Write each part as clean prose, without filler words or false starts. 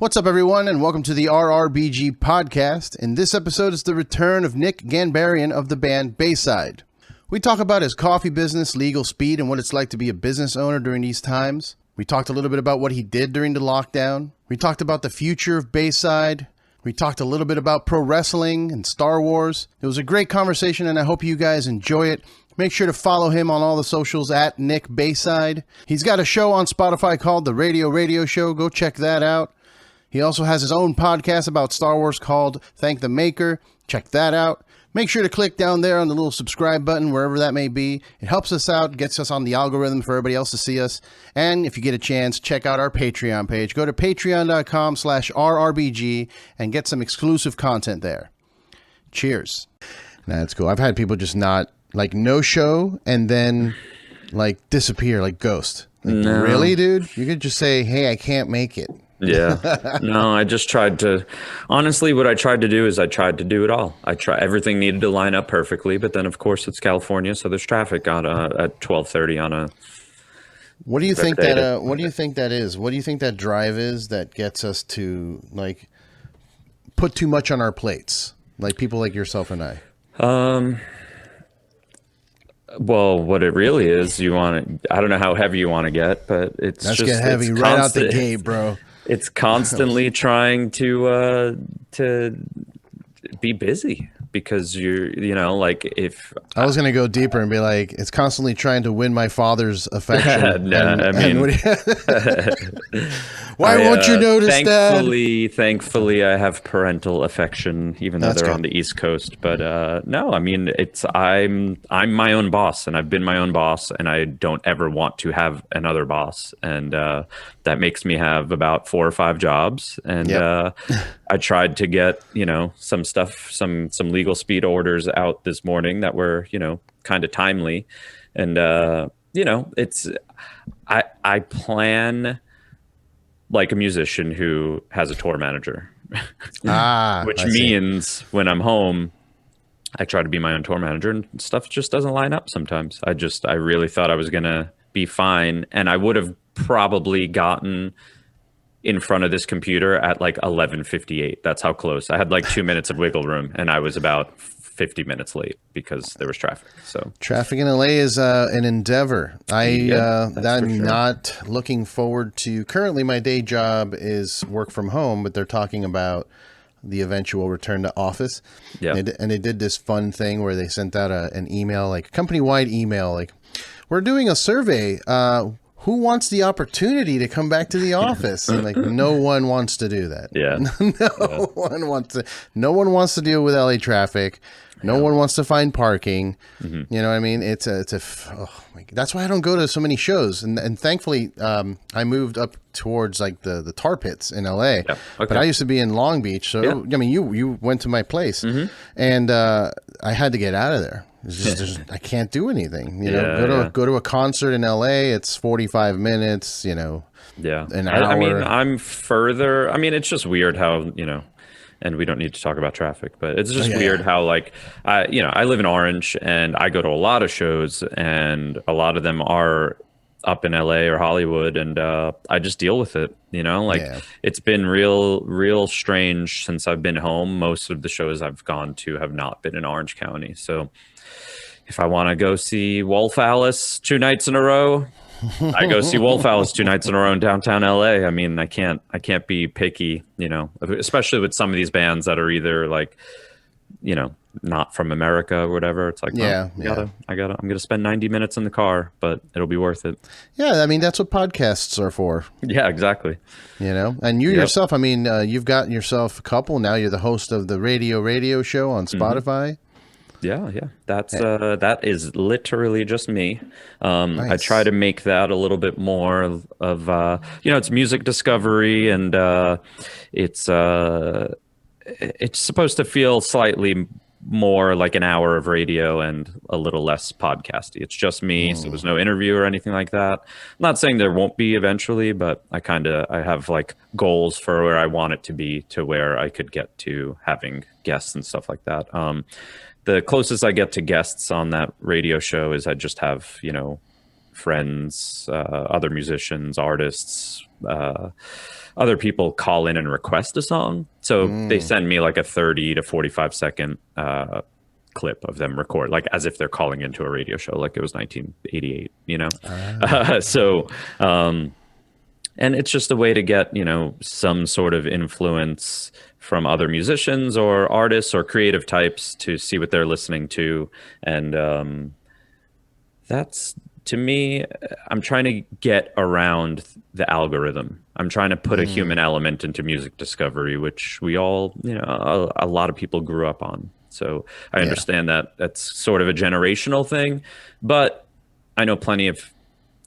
What's up, everyone, and welcome to the RRBG podcast. In this episode is the return of Nick Ghanbarian of the band Bayside. We talk about his coffee business, legal speed, and what it's like to be a business owner during these times. We talked a little bit about what he did during the lockdown. We talked about the future of Bayside. We talked a little bit about pro wrestling and Star Wars. It was a great conversation, and I hope you guys enjoy it. Make sure to follow him on all the socials at Nick Bayside. He's got a show on Spotify called The Radio Show. Go check that out. He also has his own podcast about Star Wars called Thank the Maker. Check that out. Make sure to click down there on the little subscribe button, wherever that may be. It helps us out, gets us on the algorithm for everybody else to see us. And if you get a chance, check out our Patreon page. Go to patreon.com/RRBG and get some exclusive content there. Cheers. That's cool. I've had people just not, like, no show and then, like, disappear, like ghost. Like, no. Really, dude? You could just say, hey, I can't make it. Yeah. No, I just tried to, honestly, what I tried to do is I tried to do it all. Everything needed to line up perfectly, but then of course it's California, so there's traffic on at 12:30 on a. What do you think that? What do you think that is? What do you think that drive is that gets us to, like, put too much on our plates, like people like yourself and I? Well, what it really is, I don't know how heavy you want to get, but it's Let's just get heavy right out the gate, bro. It's constantly trying to be busy because like if I was going to go deeper and be like, it's constantly trying to win my father's affection. Why won't you notice that? Thankfully, I have parental affection, even though they're on the East Coast. But no, I mean, I'm my own boss, and I've been my own boss, and I don't ever want to have another boss, and that makes me have about 4 or 5 jobs. And I tried to get some stuff, some legal speed orders out this morning that were kind of timely, and it's I plan like a musician who has a tour manager, which means when I'm home, I try to be my own tour manager, and stuff just doesn't line up sometimes. I really thought I was going to be fine, and I would have probably gotten in front of this computer at like 11:58. That's how close. I had like 2 minutes of wiggle room, and I was about 50 minutes late because there was traffic. So traffic in LA is an endeavor. I'm not looking forward to. Currently, my day job is work from home, but they're talking about the eventual return to office. Yeah, and they did this fun thing where they sent out an email, like a company-wide email, like, we're doing a survey. Who wants the opportunity to come back to the office? And like, no one wants to do that. Yeah. No one wants to deal with LA traffic. No one wants to find parking. Mm-hmm. You know what I mean? That's why I don't go to so many shows. And thankfully, I moved up towards like the tar pits in LA. Yeah. Okay. But I used to be in Long Beach. So, I mean, you went to my place, and I had to get out of there. It's just, I can't do anything. Go to a concert in LA. It's 45 minutes. An hour. I mean, I'm further. I mean, it's just weird how and we don't need to talk about traffic, but it's just weird how, like, I live in Orange, and I go to a lot of shows, and a lot of them are up in LA or Hollywood, and I just deal with it. It's been real strange since I've been home. Most of the shows I've gone to have not been in Orange County, so. If I want to go see Wolf Alice 2 nights in a row, I go see Wolf Alice 2 nights in a row in downtown LA. I mean, I can't be picky, especially with some of these bands that are either like, not from America or whatever. It's like, I'm going to spend 90 minutes in the car, but it'll be worth it. Yeah. I mean, that's what podcasts are for. Yeah, exactly. And you yourself, I mean, you've got yourself a couple. Now you're the host of the Radio Show on Spotify. Yeah. That is literally just me. Nice. I try to make that a little bit more of it's music discovery, and it's supposed to feel slightly more like an hour of radio and a little less podcasty. It's just me, so there's no interview or anything like that. I'm not saying there won't be eventually, but I have like goals for where I want it to be, to where I could get to having guests and stuff like that. The closest I get to guests on that radio show is I just have, friends, other musicians, artists, other people call in and request a song. So they send me like a 30 to 45 second clip of them record, like as if they're calling into a radio show, like it was 1988, you know? And it's just a way to get, you know, some sort of influence from other musicians or artists or creative types to see what they're listening to. And that's, to me, I'm trying to get around the algorithm. I'm trying to put a human element into music discovery, which we all, you know, a lot of people grew up on. So I understand that that's sort of a generational thing, but I know plenty of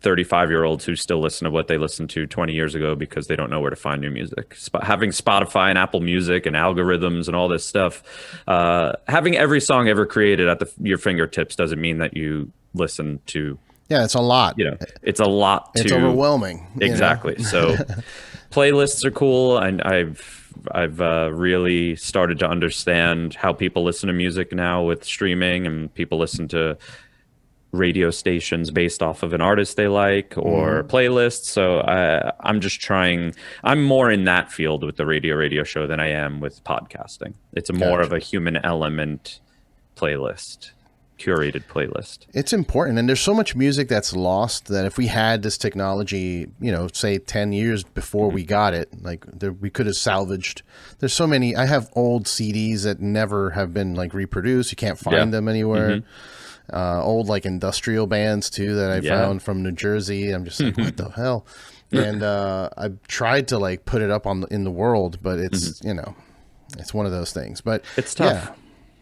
35-year-olds who still listen to what they listened to 20 years ago because they don't know where to find new music. Having Spotify and Apple Music and algorithms and all this stuff, having every song ever created at your fingertips doesn't mean that you listen to. Yeah, it's a lot. You know, it's a lot. It's overwhelming. Exactly. So playlists are cool, and I've really started to understand how people listen to music now with streaming, and people listen to radio stations based off of an artist they like or playlists. So I'm just trying. I'm more in that field with the radio show than I am with podcasting. It's more of a human element playlist. Curated playlist. It's important, and there's so much music that's lost that if we had this technology, you know, say 10 years before we got it, like we could have salvaged. There's so many. I have old CDs that never have been like reproduced. You can't find them anywhere. Old like industrial bands too that I found from New Jersey. I'm just like, what the hell? And I've tried to like put it up in the world, but it's you know, it's one of those things. But it's tough. Yeah.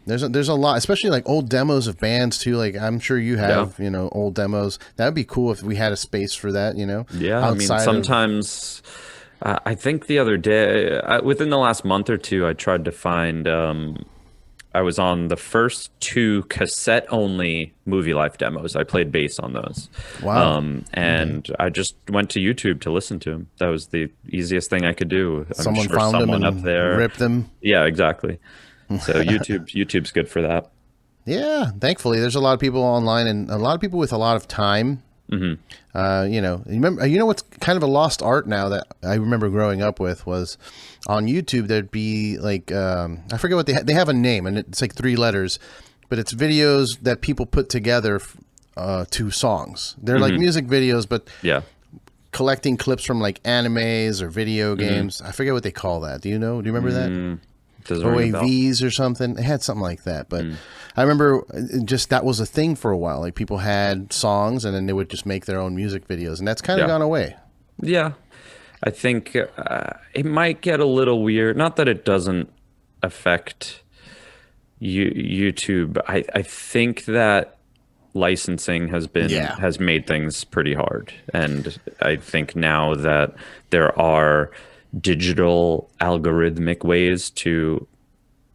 There's a lot, especially like old demos of bands too. Like I'm sure you have, you know, old demos. That would be cool if we had a space for that, you know? Yeah. I mean, sometimes I think the other day, within the last month or two, I tried to find, I was on the first 2 cassette only Movie Life demos. I played bass on those. Wow. And I just went to YouTube to listen to them. That was the easiest thing I could do. Someone found them and up there ripped them. Yeah, exactly. So YouTube's good for that. Yeah, thankfully there's a lot of people online and a lot of people with a lot of time. You know, you know what's kind of a lost art now that I remember growing up with was on YouTube. There'd be like I forget what they have a name, and it's like 3 letters, but it's videos that people put together to songs. They're like music videos, but collecting clips from like animes or video games. I forget what they call that. Do you know? Do you remember that? OAVs or something. It had something like that. But I remember just that was a thing for a while. Like people had songs and then they would just make their own music videos. And that's kind of gone away. Yeah. I think it might get a little weird. Not that it doesn't affect YouTube. I think that licensing has made things pretty hard. And I think now that there are digital algorithmic ways to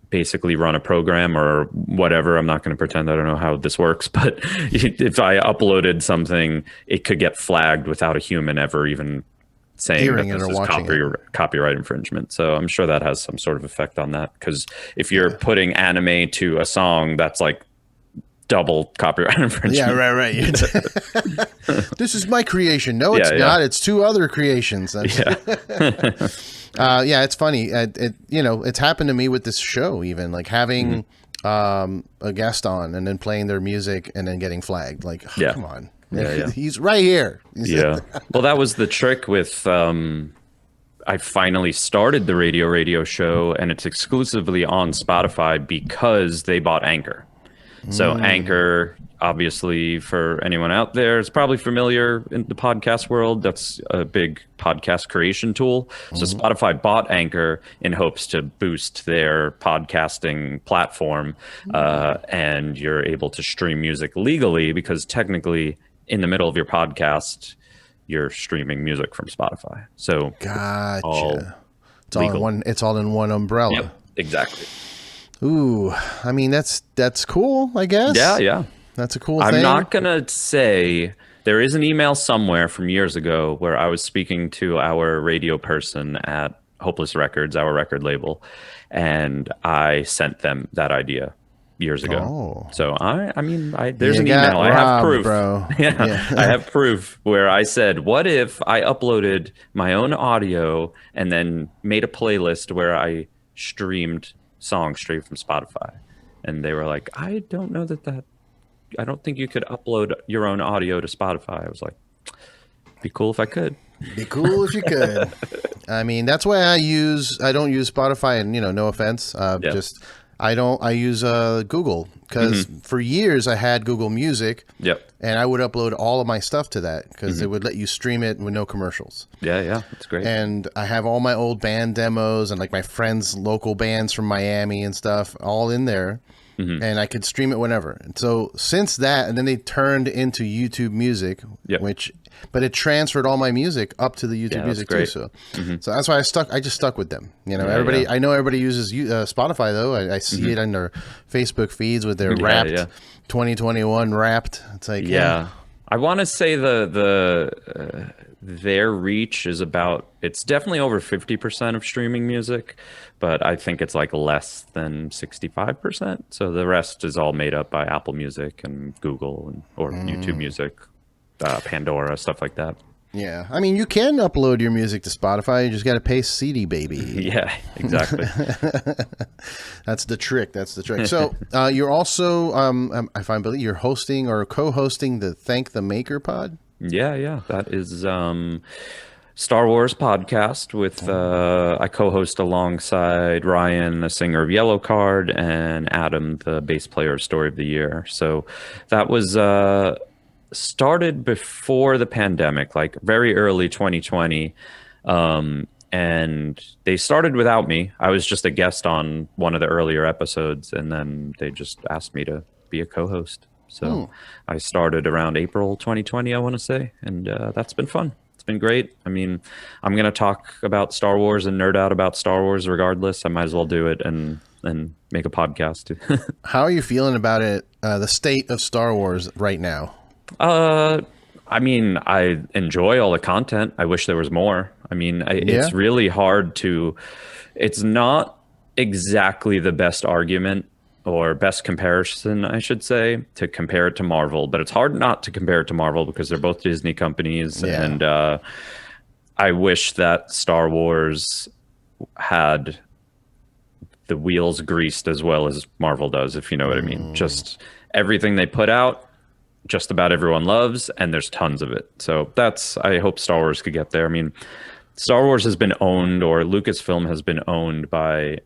basically run a program or whatever. I'm not going to pretend I don't know how this works, but if I uploaded something, it could get flagged without a human ever even saying that this is copyright infringement. So I'm sure that has some sort of effect on that, because if you're putting anime to a song, that's like double copyright infringement. Yeah, right. This is my creation. No, it's not. It's 2 other creations. Yeah, it's funny. You know, it's happened to me with this show, even like having a guest on and then playing their music and then getting flagged. Like, come on. He's right here. Well, that was the trick with I finally started the radio show, and it's exclusively on Spotify because they bought Anchor. So Anchor, obviously, for anyone out there, is probably familiar in the podcast world. That's a big podcast creation tool. So Spotify bought Anchor in hopes to boost their podcasting platform, and you're able to stream music legally, because technically in the middle of your podcast, you're streaming music from Spotify. So gotcha. It's all in one umbrella. Yep, exactly. Ooh, I mean, that's cool, I guess. Yeah. That's a cool thing. I'm not going to say, there is an email somewhere from years ago where I was speaking to our radio person at Hopeless Records, our record label, and I sent them that idea. years ago. Oh. So there's an got email. I have robbed, proof, bro. yeah. I have proof where I said, what if I uploaded my own audio and then made a playlist where I streamed songs straight from Spotify? And they were like, I don't know I don't think you could upload your own audio to Spotify. I was like, be cool if I could. Be cool if you could. I mean, that's why I don't use Spotify, and no offense, just I use Google, because for years I had Google Music. Yep. And I would upload all of my stuff to that because it would let you stream it with no commercials. Yeah, that's great. And I have all my old band demos and like my friends' local bands from Miami and stuff all in there. And I could stream it whenever. And so since that, and then they turned into YouTube Music, but it transferred all my music up to the YouTube Music too. So, so that's why I just stuck with them. I know everybody uses Spotify though. I see it on their Facebook feeds with their Wrapped 2021 Wrapped. It's like I want to say their reach is it's definitely over 50% of streaming music, but I think it's like less than 65%. So the rest is all made up by Apple Music and Google or YouTube Music, Pandora, stuff like that. Yeah. I mean, you can upload your music to Spotify. You just got to pay CD, baby. Yeah, exactly. That's the trick. So you're also, if I believe, you're hosting or co-hosting the Thank the Maker pod? Yeah. That is Star Wars podcast with I co-host alongside Ryan, the singer of Yellow Card, and Adam, the bass player of Story of the Year. So that was started before the pandemic, like very early 2020. And they started without me. I was just a guest on one of the earlier episodes, and then they just asked me to be a co-host. So I started around April 2020, I want to say, and that's been fun. It's been great. I mean, I'm going to talk about Star Wars and nerd out about Star Wars regardless. I might as well do it and make a podcast too. How are you feeling about it, the state of Star Wars right now? I mean, I enjoy all the content. I wish there was more. I mean, it's really hard it's not exactly the best argument or best comparison, I should say, to compare it to Marvel, but it's hard not to compare it to Marvel because they're both Disney companies. Yeah. And I wish that Star Wars had the wheels greased as well as Marvel does, if you know what I mean. Just everything they put out, just about everyone loves, and there's tons of it. So I hope Star Wars could get there. I mean, Star Wars has been owned, or Lucasfilm has been owned by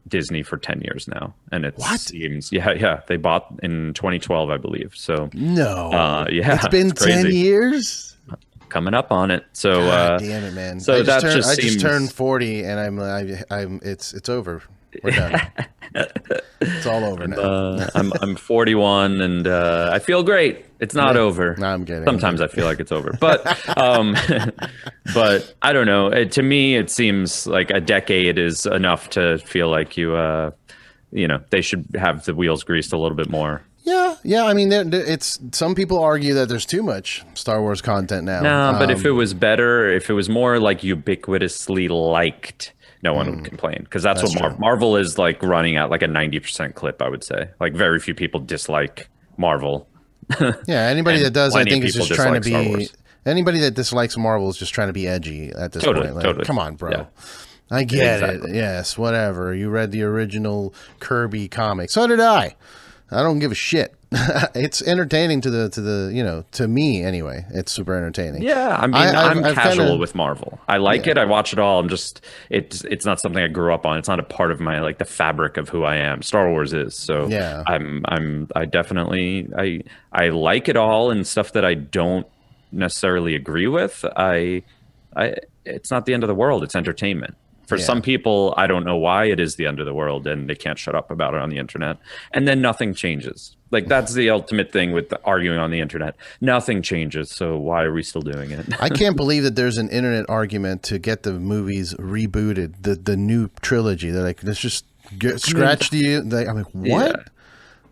Disney for 10 years now, and it seems they bought in 2012, I believe. So it's been 10 years coming up on it. So damn it, man. So I just turned 40, and it's over. We're done. It's all over now. I'm 41, and I feel great. It's not over. No, I'm kidding. Sometimes I feel like it's over, but but I don't know. To me, it seems like a decade is enough to feel like they should have the wheels greased a little bit more. Yeah. I mean, it's some people argue that there's too much Star Wars content now. No, but if it was better, if it was more like ubiquitously liked, no one would complain, because that's what Marvel is like running at, like a 90% clip, I would say. Like very few people dislike Marvel. Yeah, anybody that does, I think, is just trying to be. Anybody that dislikes Marvel is just trying to be edgy at this point. Like, totally. Come on, bro. Yeah. I get it. Yes, whatever. You read the original Kirby comic. So did I. I don't give a shit. It's entertaining to me anyway. It's super entertaining. Yeah, I mean, I'm casual with Marvel. I like it. I watch it all. It's not something I grew up on. It's not a part of my the fabric of who I am. Star Wars is. So yeah, I definitely I like it all, and stuff that I don't necessarily agree with. It's not the end of the world. It's entertainment. For some people, I don't know why it is the end of the world, and they can't shut up about it on the internet. And then nothing changes. Like, that's the ultimate thing with arguing on the internet. Nothing changes, so why are we still doing it? I can't believe that there's an internet argument to get the movies rebooted, the new trilogy. They're like, let's just scratch the... I'm like, what? Yeah.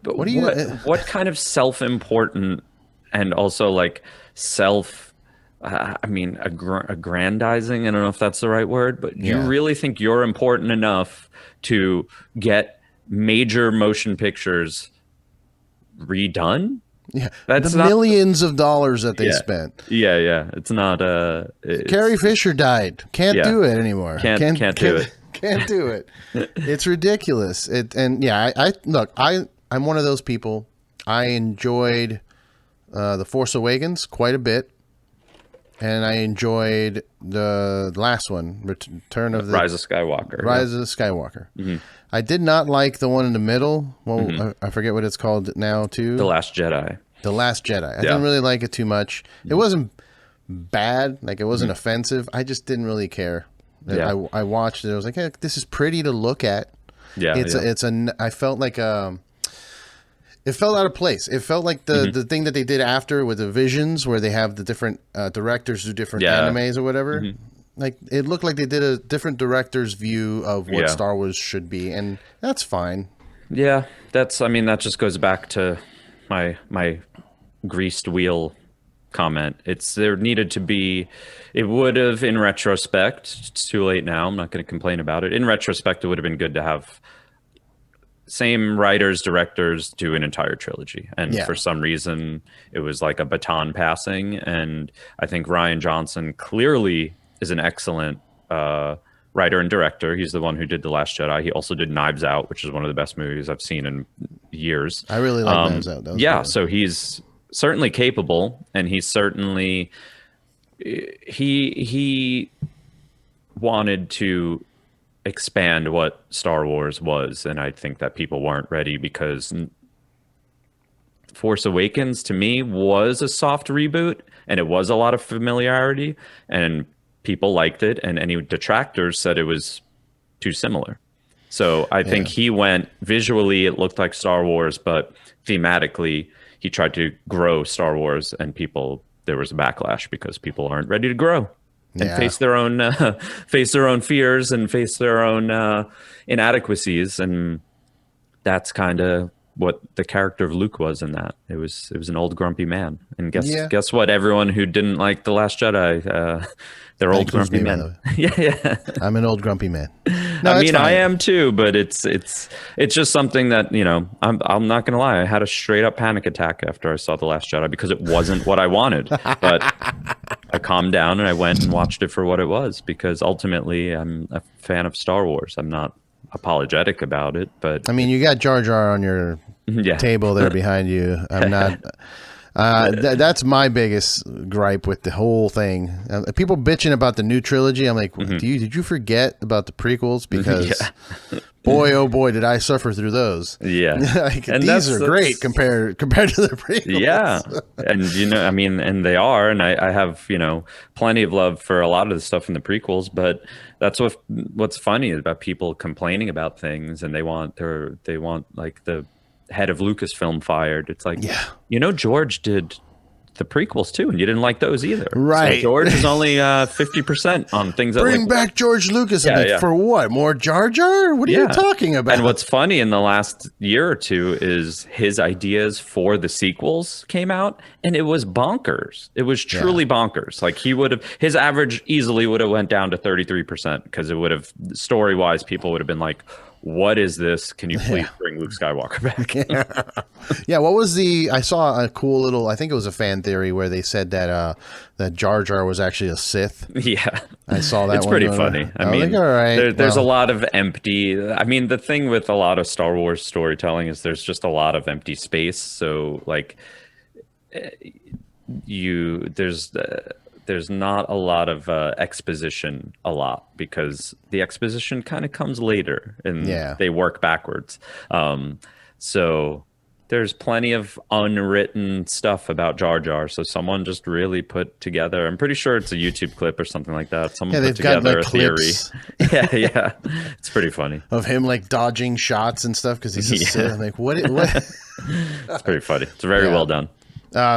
But what do you... What kind of self-important and also, like, aggrandizing, I don't know if that's the right word, but you really think you're important enough to get major motion pictures redone. Yeah, That's the not millions of dollars that they spent. Yeah. It's not. Carrie Fisher died. Can't do it anymore. Can't do it. Can't do it. It's ridiculous. I'm one of those people. I enjoyed The Force Awakens quite a bit, and I enjoyed the last one, Return of the Rise of Skywalker. Rise of the Skywalker. Mm-hmm. I did not like the one in the middle. Well, I forget what it's called now, too. The Last Jedi. The Last Jedi. I didn't really like it too much. It wasn't bad. Like, it wasn't offensive. I just didn't really care. Yeah. I watched it. I was like, hey, this is pretty to look at. Yeah. I felt like it felt out of place. It felt like the thing that they did after with the Visions, where they have the different directors do different animes or whatever. Mm-hmm. Like, it looked like they did a different director's view of what Star Wars should be, and that's fine. Yeah, that just goes back to my greased wheel comment. There needed to be, it would have, in retrospect, it's too late now, I'm not going to complain about it. In retrospect, it would have been good to have same writers, directors do an entire trilogy. And for some reason, it was like a baton passing. And I think Rian Johnson clearly is an excellent writer and director. He's the one who did The Last Jedi. He also did Knives Out, which is one of the best movies I've seen in years. I really like Knives Out. Yeah, so he's certainly capable, and he's certainly he wanted to expand what Star Wars was, and I think that people weren't ready, because Force Awakens to me was a soft reboot, and it was a lot of familiarity, and people liked it, and any detractors said it was too similar. So I think he went, visually it looked like Star Wars, but thematically he tried to grow Star Wars, and there was a backlash because people aren't ready to grow and face their own fears and face their own inadequacies. And that's kind of what the character of Luke was in that. It was an old grumpy man. And guess what? Everyone who didn't like The Last Jedi, they're old grumpy men. Yeah. I'm an old grumpy man. No, I mean, I am too, but it's just something that, I'm not going to lie. I had a straight up panic attack after I saw The Last Jedi because it wasn't what I wanted. But I calmed down and I went and watched it for what it was, because ultimately I'm a fan of Star Wars. I'm not apologetic about it, but I mean, you got Jar Jar on your table there behind you. I'm not. That's my biggest gripe with the whole thing. People bitching about the new trilogy. I'm like, did you forget about the prequels? Because boy, oh boy, did I suffer through those. Yeah, and these are great compared to the prequels. Yeah, and and they are, and I have plenty of love for a lot of the stuff in the prequels, but that's what's funny about people complaining about things, and they want like the head of Lucasfilm fired. It's like, George did the prequels too, and you didn't like those either. Right. So George is only 50% on things. Bring back George Lucas. For what? More Jar Jar? What are you talking about? And what's funny in the last year or two is his ideas for the sequels came out, and it was bonkers. It was truly bonkers. Like, his average easily would have went down to 33%, because it would have, story wise, people would have been like, what is this? Can you please bring Luke Skywalker back? What was I saw a cool little, I think it was a fan theory where they said that that Jar Jar was actually a Sith. Yeah. I saw that. It's pretty funny. I mean, all right, there's a lot of empty, the thing with a lot of Star Wars storytelling is there's just a lot of empty space. So like there's not a lot of exposition because the exposition kind of comes later, and they work backwards. So there's plenty of unwritten stuff about Jar Jar. So someone just really put together, I'm pretty sure it's a YouTube clip or something like that. Someone put together a theory. Yeah. It's pretty funny. Of him like dodging shots and stuff because he's just sitting like, what? It's pretty funny. It's very well done.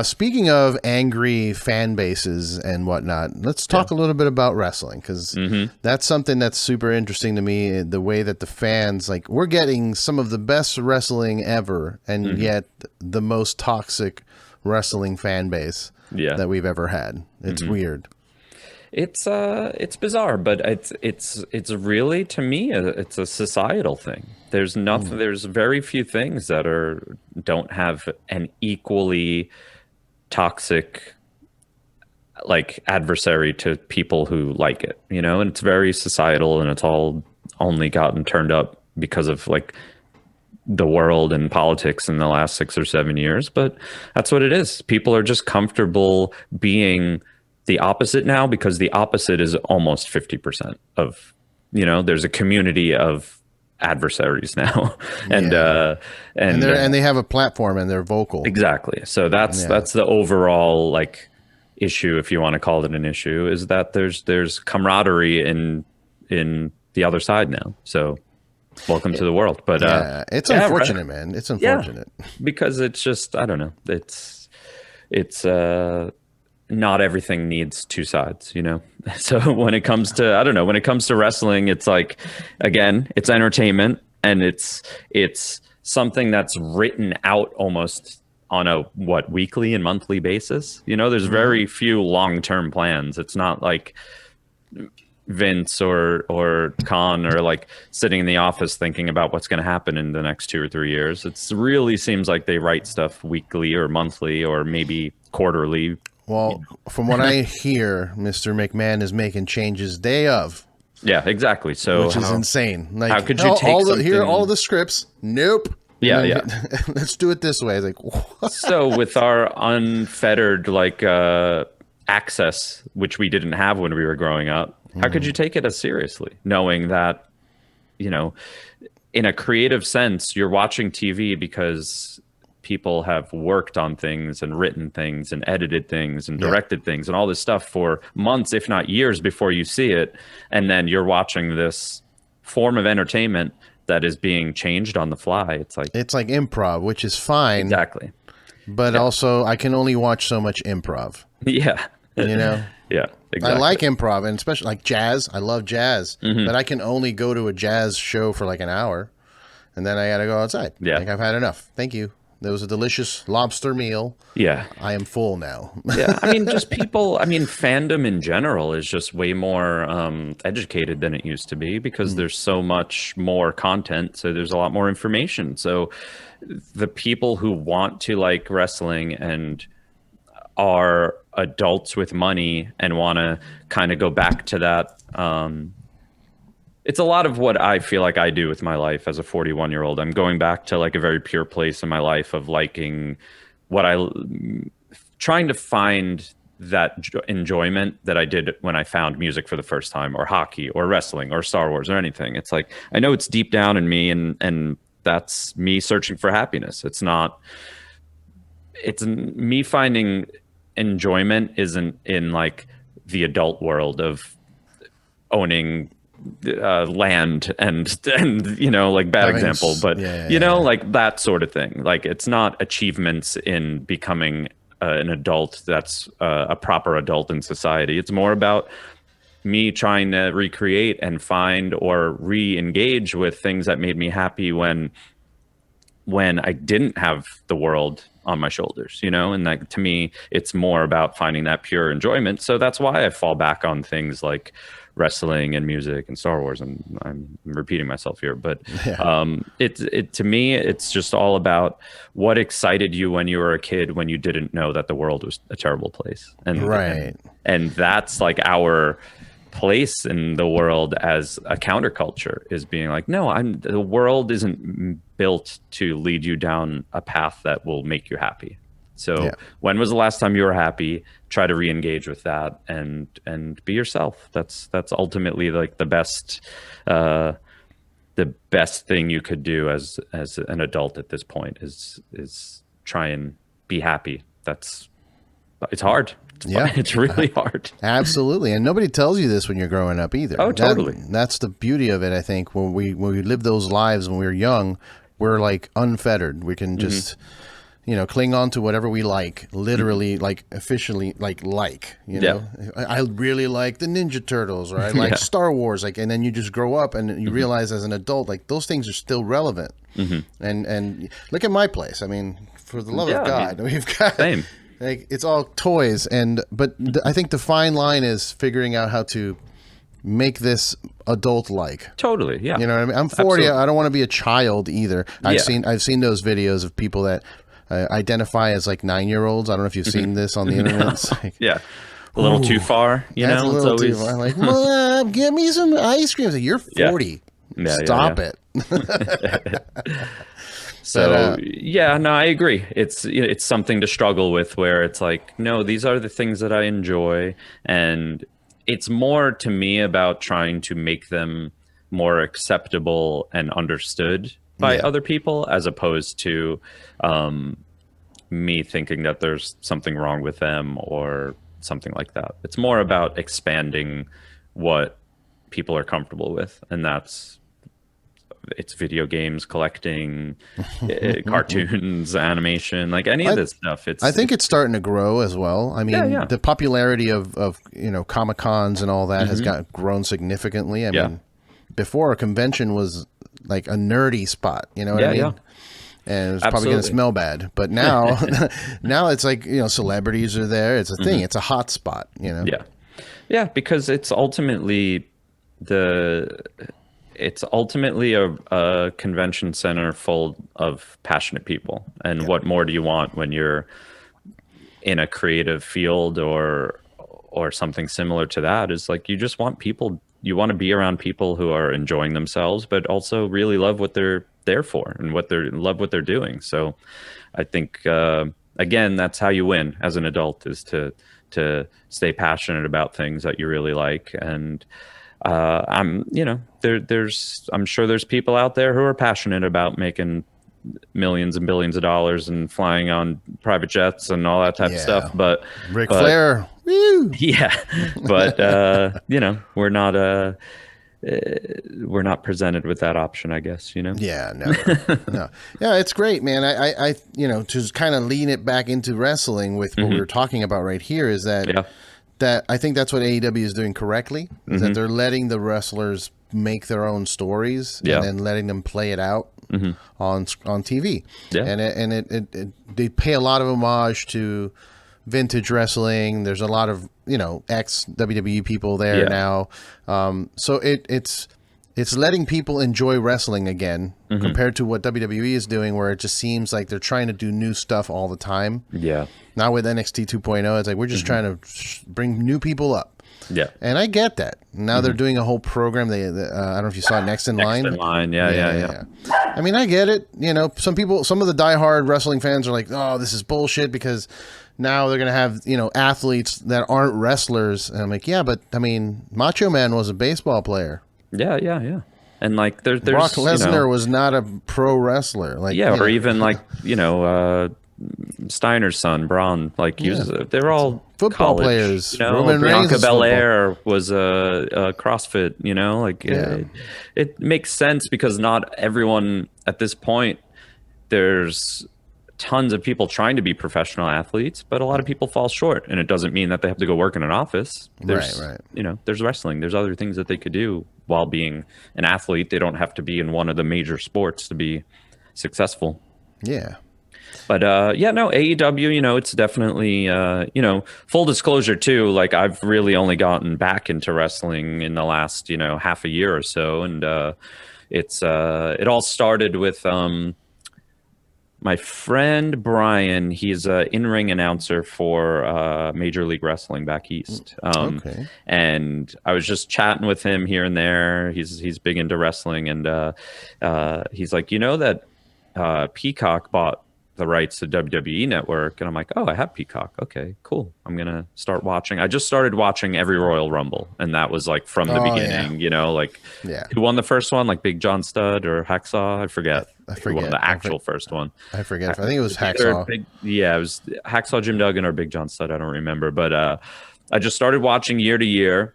Speaking of angry fan bases and whatnot, let's talk a little bit about wrestling, because that's something that's super interesting to me. The way that the fans, like, we're getting some of the best wrestling ever, and yet the most toxic wrestling fan base that we've ever had. It's weird. It's bizarre, but it's really, to me, it's a societal thing. There's nothing. There's very few things that don't have an equally toxic like adversary to people who like it, and it's very societal, and it's all only gotten turned up because of like the world and politics in the last 6 or 7 years. But that's what it is. People are just comfortable being the opposite now, because the opposite is almost 50% of, there's a community of adversaries now. and they have a platform and they're vocal. Exactly. So that's the overall like issue, if you want to call it an issue, is that there's camaraderie in the other side now. So welcome to the world. But it's unfortunate, right? Man. It's unfortunate because it's just, I don't know. It's not everything needs two sides, So when it comes to, I don't know, when it comes to wrestling, it's like, again, it's entertainment, and it's something that's written out almost on a weekly and monthly basis. There's very few long-term plans. It's not like Vince or Khan are like sitting in the office thinking about what's going to happen in the next 2 or 3 years. It really seems like they write stuff weekly or monthly or maybe quarterly. Well, from what I hear, Mr. McMahon is making changes day of. Yeah, exactly. So which is insane. Like, how could you take here are all the scripts? Nope. Yeah. Let's do it this way. It's like, what? So with our unfettered access, which we didn't have when we were growing up, how could you take it as seriously, knowing that, in a creative sense, you're watching TV because people have worked on things and written things and edited things and directed things and all this stuff for months, if not years, before you see it. And then you're watching this form of entertainment that is being changed on the fly. It's like improv, which is fine. Exactly. But also I can only watch so much improv. Yeah. Yeah, exactly. I like improv, and especially like jazz. I love jazz, but I can only go to a jazz show for like an hour, and then I got to go outside. Yeah. Like, I've had enough. Thank you. There was a delicious lobster meal. Yeah. I am full now. Yeah. I mean, fandom in general is just way more educated than it used to be, because there's so much more content. So there's a lot more information. So the people who want to like wrestling and are adults with money and want to kind of go back to that, it's a lot of what I feel like I do with my life as a 41-year-old. I'm going back to like a very pure place in my life of liking trying to find that enjoyment that I did when I found music for the first time, or hockey or wrestling or Star Wars or anything. It's like, I know it's deep down in me, and that's me searching for happiness. It's me finding enjoyment isn't in like the adult world of owning land and like bad example, but like that sort of thing. Like, it's not achievements in becoming an adult that's a proper adult in society. It's more about me trying to recreate and find or re-engage with things that made me happy when I didn't have the world on my shoulders, and that, to me, it's more about finding that pure enjoyment. So that's why I fall back on things like wrestling and music and Star Wars, and I'm repeating myself here, but to me, it's just all about what excited you when you were a kid, when you didn't know that the world was a terrible place. And that's like our place in the world as a counterculture, is being like, no, the world isn't built to lead you down a path that will make you happy. So when was the last time you were happy? Try to re-engage with that and be yourself. That's ultimately like the best thing you could do as an adult at this point is try and be happy. It's hard. It's really hard. Absolutely. And nobody tells you this when you're growing up either. Oh, totally. That's the beauty of it, I think. When we live those lives when we were young, we're like unfettered. We can just cling on to whatever we like, literally, like officially, I really like the Ninja Turtles, or I like Star Wars, and then you just grow up and you realize as an adult, like, those things are still relevant. And look at my place. I mean, for the love of God, we've got. Same. Like it's all toys, but I think the fine line is figuring out how to make this adult-like. Totally, yeah. You know what I mean? I'm 40. Absolutely. I don't want to be a child either. I've Yeah. seen those videos of people that identify as like 9-year-olds. I don't know if you've seen this on the internet. It's like, Yeah. A little too far, you that's know? a little it's always... too far. Like, Mom, give me some ice cream. It's like, you're 40. Yeah, Stop yeah. it. So yeah, no, I agree. It's something to struggle with, where it's like, no, these are the things that I enjoy, and it's more to me about trying to make them more acceptable and understood by other people, as opposed to me thinking that there's something wrong with them or something like that. It's more about expanding what people are comfortable with, and it's video games, collecting, cartoons, animation, like any of this stuff. I think it's starting to grow as well. I mean, the popularity of Comic Cons and all that has grown significantly. I mean, before, a convention was like a nerdy spot. You know what I mean? Yeah. And it was probably going to smell bad, but now, now it's like, celebrities are there. It's a thing. It's a hot spot. Yeah, because it's ultimately a convention center full of passionate people. And what more do you want when you're in a creative field or something similar to that? Is like, you just want people, you want to be around people who are enjoying themselves, but also really love what they're there for and love what they're doing. So I think, again, that's how you win as an adult, is to stay passionate about things that you really like. And I'm sure there's people out there who are passionate about making millions and billions of dollars and flying on private jets and all that type of stuff. But Ric Flair, woo! Yeah, but we're not presented with that option, I guess. Yeah, no. Yeah, it's great, man. I to kind of lean it back into wrestling with what we were talking about right here is that. That I think that's what AEW is doing correctly, is that they're letting the wrestlers make their own stories and then letting them play it out on TV. Yeah. And they pay a lot of homage to vintage wrestling. There's a lot of ex WWE people there now, so it's letting people enjoy wrestling again compared to what WWE is doing, where it just seems like they're trying to do new stuff all the time. Yeah. Now with NXT 2.0, it's like we're just trying to bring new people up. Yeah. And I get that. Now they're doing a whole program. I don't know if you saw Next in Line. Next in Line, yeah. I mean, I get it. Some of the diehard wrestling fans are like, oh, this is bullshit because now they're going to have, athletes that aren't wrestlers. And I'm like, yeah, but I mean, Macho Man was a baseball player. Yeah. And like there's Brock Lesnar was not a pro wrestler. Like or even like Steiner's son Braun. Like they're all football college, players. Roman Bianca Belair was a CrossFit. It makes sense because not everyone at this point. There's tons of people trying to be professional athletes, but a lot of people fall short, and it doesn't mean that they have to go work in an office. There's, there's wrestling. There's other things that they could do while being an athlete. They don't have to be in one of the major sports to be successful. Yeah. But AEW, it's definitely, full disclosure too, like I've really only gotten back into wrestling in the last, half a year or so. And it all started with my friend Brian. He's an in-ring announcer for Major League Wrestling back east. And I was just chatting with him here and there. He's big into wrestling, and he's like, that Peacock bought the rights to WWE Network, and I'm like, oh, I have Peacock. Okay, cool. I'm gonna start watching. I just started watching every Royal Rumble, and that was like from the beginning. Who won the first one? Like Big John Studd or Hacksaw? I forget. Who won the actual first one? I forget. I think it was Hacksaw. It was Hacksaw Jim Duggan or Big John Studd. I don't remember, but I just started watching year to year.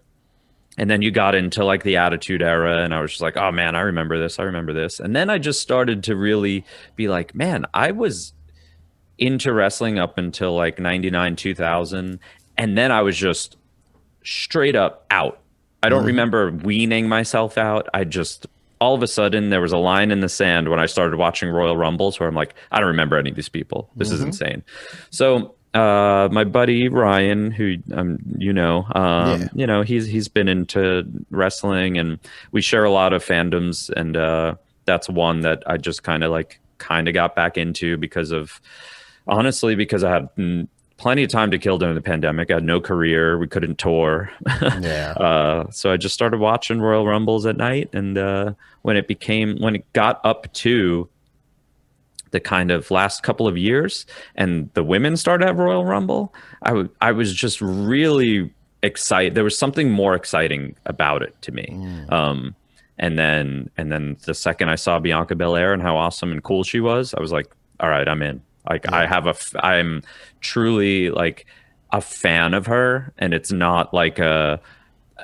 And then you got into like the Attitude Era, and I was just like, oh man, I remember this. And then I just started to really be like, man, I was into wrestling up until like 99, 2000. And then I was just straight up out. I don't remember weaning myself out. I just, all of a sudden there was a line in the sand when I started watching Royal Rumbles where I'm like, I don't remember any of these people. This is insane. So My buddy Ryan, who Yeah. he's been into wrestling, and we share a lot of fandoms, and that's one that I just kind of got back into because I had plenty of time to kill during the pandemic. I had no career, we couldn't tour. Yeah. So I just started watching Royal Rumbles at night, and when it got up to the kind of last couple of years and the women started to have Royal Rumble, I was just really excited. There was something more exciting about it to me. And then the second I saw Bianca Belair and how awesome and cool she was, I was like, all right, I'm in. Like, yeah. I'm truly like a fan of her, and it's not like an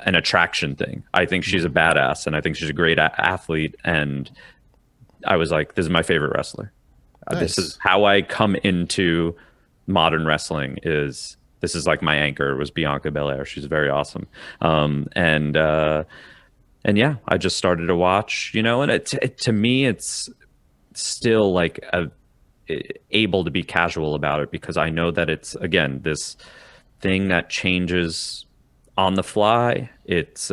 attraction thing. I think she's a badass, and I think she's a great athlete. And I was like, this is my favorite wrestler. Nice. This is how I come into modern wrestling. This is like my anchor was Bianca Belair. She's very awesome. And yeah, I just started to watch, and it to me, it's still like able to be casual about it, because I know that it's, again, this thing that changes on the fly. It's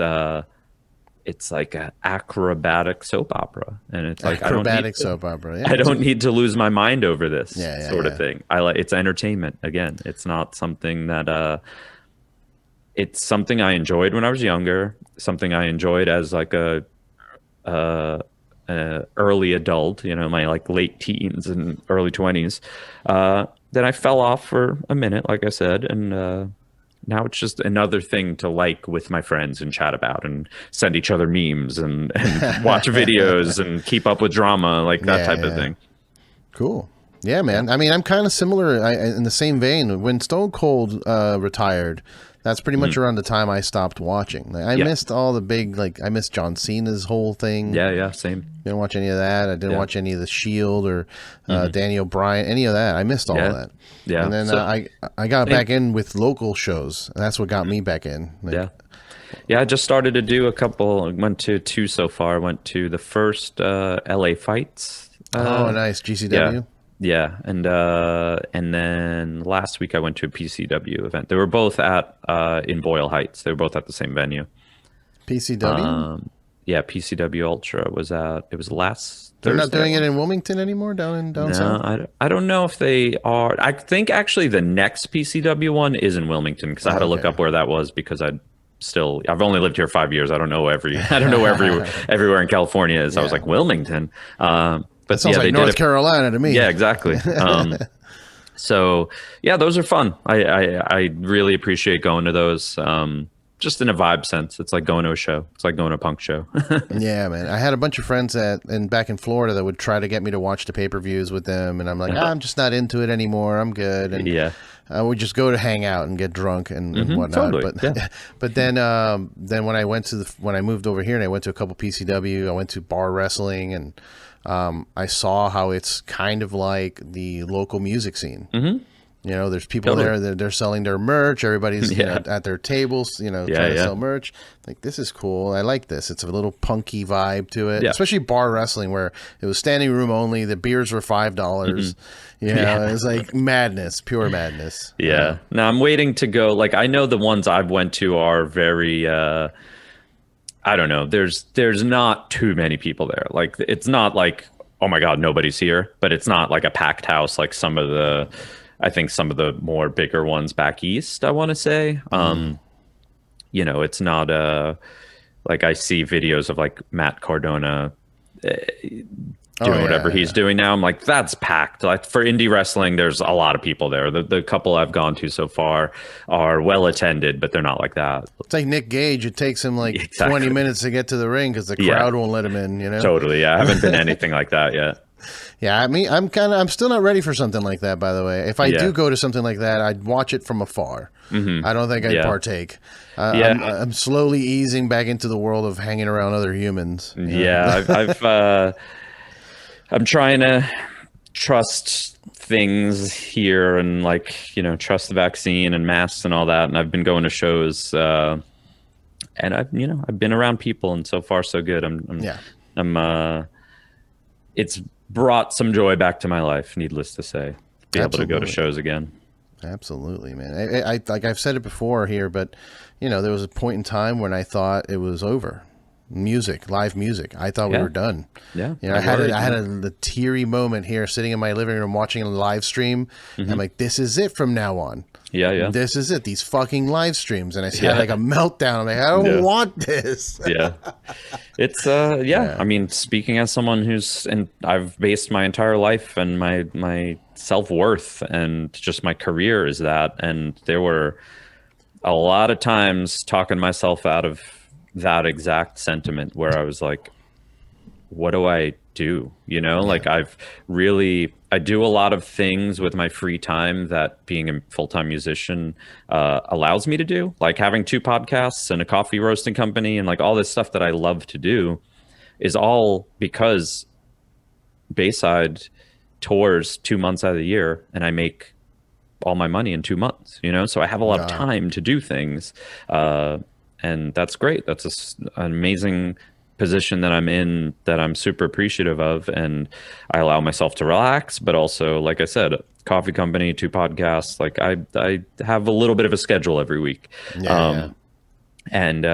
like an acrobatic soap opera, and it's like acrobatic soap opera. Yeah, I don't need to lose my mind over this sort of yeah. thing. It's entertainment. Again, it's not something that it's something I enjoyed when I was younger, something I enjoyed as like a early adult, my like late teens and early 20s. Then I fell off for a minute, like I said, and now it's just another thing to like with my friends and chat about and send each other memes and watch videos and keep up with drama, like that type of thing. Cool. Yeah, man. I mean, I'm kind of similar in the same vein. When Stone Cold retired, that's pretty much around the time I stopped watching. I missed all the big, I missed John Cena's whole thing. Yeah, same. Didn't watch any of that. I didn't watch any of the Shield or Danny O'Brien, any of that. I missed all of that. Yeah. And then I got back in with local shows. And that's what got me back in. Yeah, I just started to do a couple. I went to 2 so far. I went to the first LA fights. Oh, nice. GCW? Yeah, and then last week I went to a PCW event. They were both in Boyle Heights. They were both at the same venue. PCW? Yeah, PCW Ultra was last They're Thursday. Not doing it in Wilmington anymore, down south? No, I don't know if they are. I think actually the next PCW one is in Wilmington, because I had to look up where that was, because I've only lived here 5 years. I don't know where everywhere in California is. I was like, Wilmington. But sounds like North Carolina to me. Yeah, exactly. So yeah, those are fun. I really appreciate going to those. Just in a vibe sense, it's like going to a show. It's like going to a punk show. Yeah, man. I had a bunch of friends back in Florida that would try to get me to watch the pay-per-views with them, and I'm like, I'm just not into it anymore. I'm good. And I would just go to hang out and get drunk and whatnot. Totally. But then when I went when I moved over here and I went to a couple PCW, I went to bar wrestling, and I saw how it's kind of like the local music scene. There's people there that they're selling their merch. Everybody's at their tables, trying to sell merch. Like, this is cool. I like this. It's a little punky vibe to it, especially bar wrestling, where it was standing room only. The beers were $5. It was like madness, pure madness. Yeah. Now I'm waiting to go. Like, I know the ones I've went to are very. I don't know. There's not too many people there. Like, it's not like, oh my God, nobody's here. But it's not like a packed house like some of the more bigger ones back east, I want to say. It's not like, I see videos of like Matt Cardona doing whatever he's doing now. I'm like, that's packed. Like, for indie wrestling, there's a lot of people there. The couple I've gone to so far are well attended, but they're not like that. It's like Nick Gage. It takes him like 20 minutes to get to the ring because the crowd won't let him in. Totally. Yeah, I haven't been anything like that yet. Yeah, I mean, I'm still not ready for something like that, by the way. If I do go to something like that, I'd watch it from afar. I don't think I'd partake. I'm slowly easing back into the world of hanging around other humans. Yeah, I'm trying to trust things here and trust the vaccine and masks and all that. And I've been going to shows, and I've been around people, and so far so good. It's brought some joy back to my life, needless to say. Be able to go to shows again. Absolutely, man. I like I've said it before here, but there was a point in time when I thought it was over. Live music. I thought we were done. Yeah. I had a teary moment here, sitting in my living room watching a live stream. I'm like, this is it from now on. Yeah. This is it. These fucking live streams, and I had like a meltdown. I'm like, I don't want this. Yeah. It's I mean, speaking as someone I've based my entire life and my self-worth and just my career is that, and there were a lot of times talking myself out of that exact sentiment where I was like, what do I do? Like I do a lot of things with my free time that being a full-time musician allows me to do, like having 2 podcasts and a coffee roasting company and like all this stuff that I love to do is all because Bayside tours 2 months out of the year and I make all my money in 2 months, so I have a lot of time to do things. And that's great. That's an amazing position that I'm in that I'm super appreciative of. And I allow myself to relax, but also, like I said, coffee company, 2 podcasts, like I have a little bit of a schedule every week. And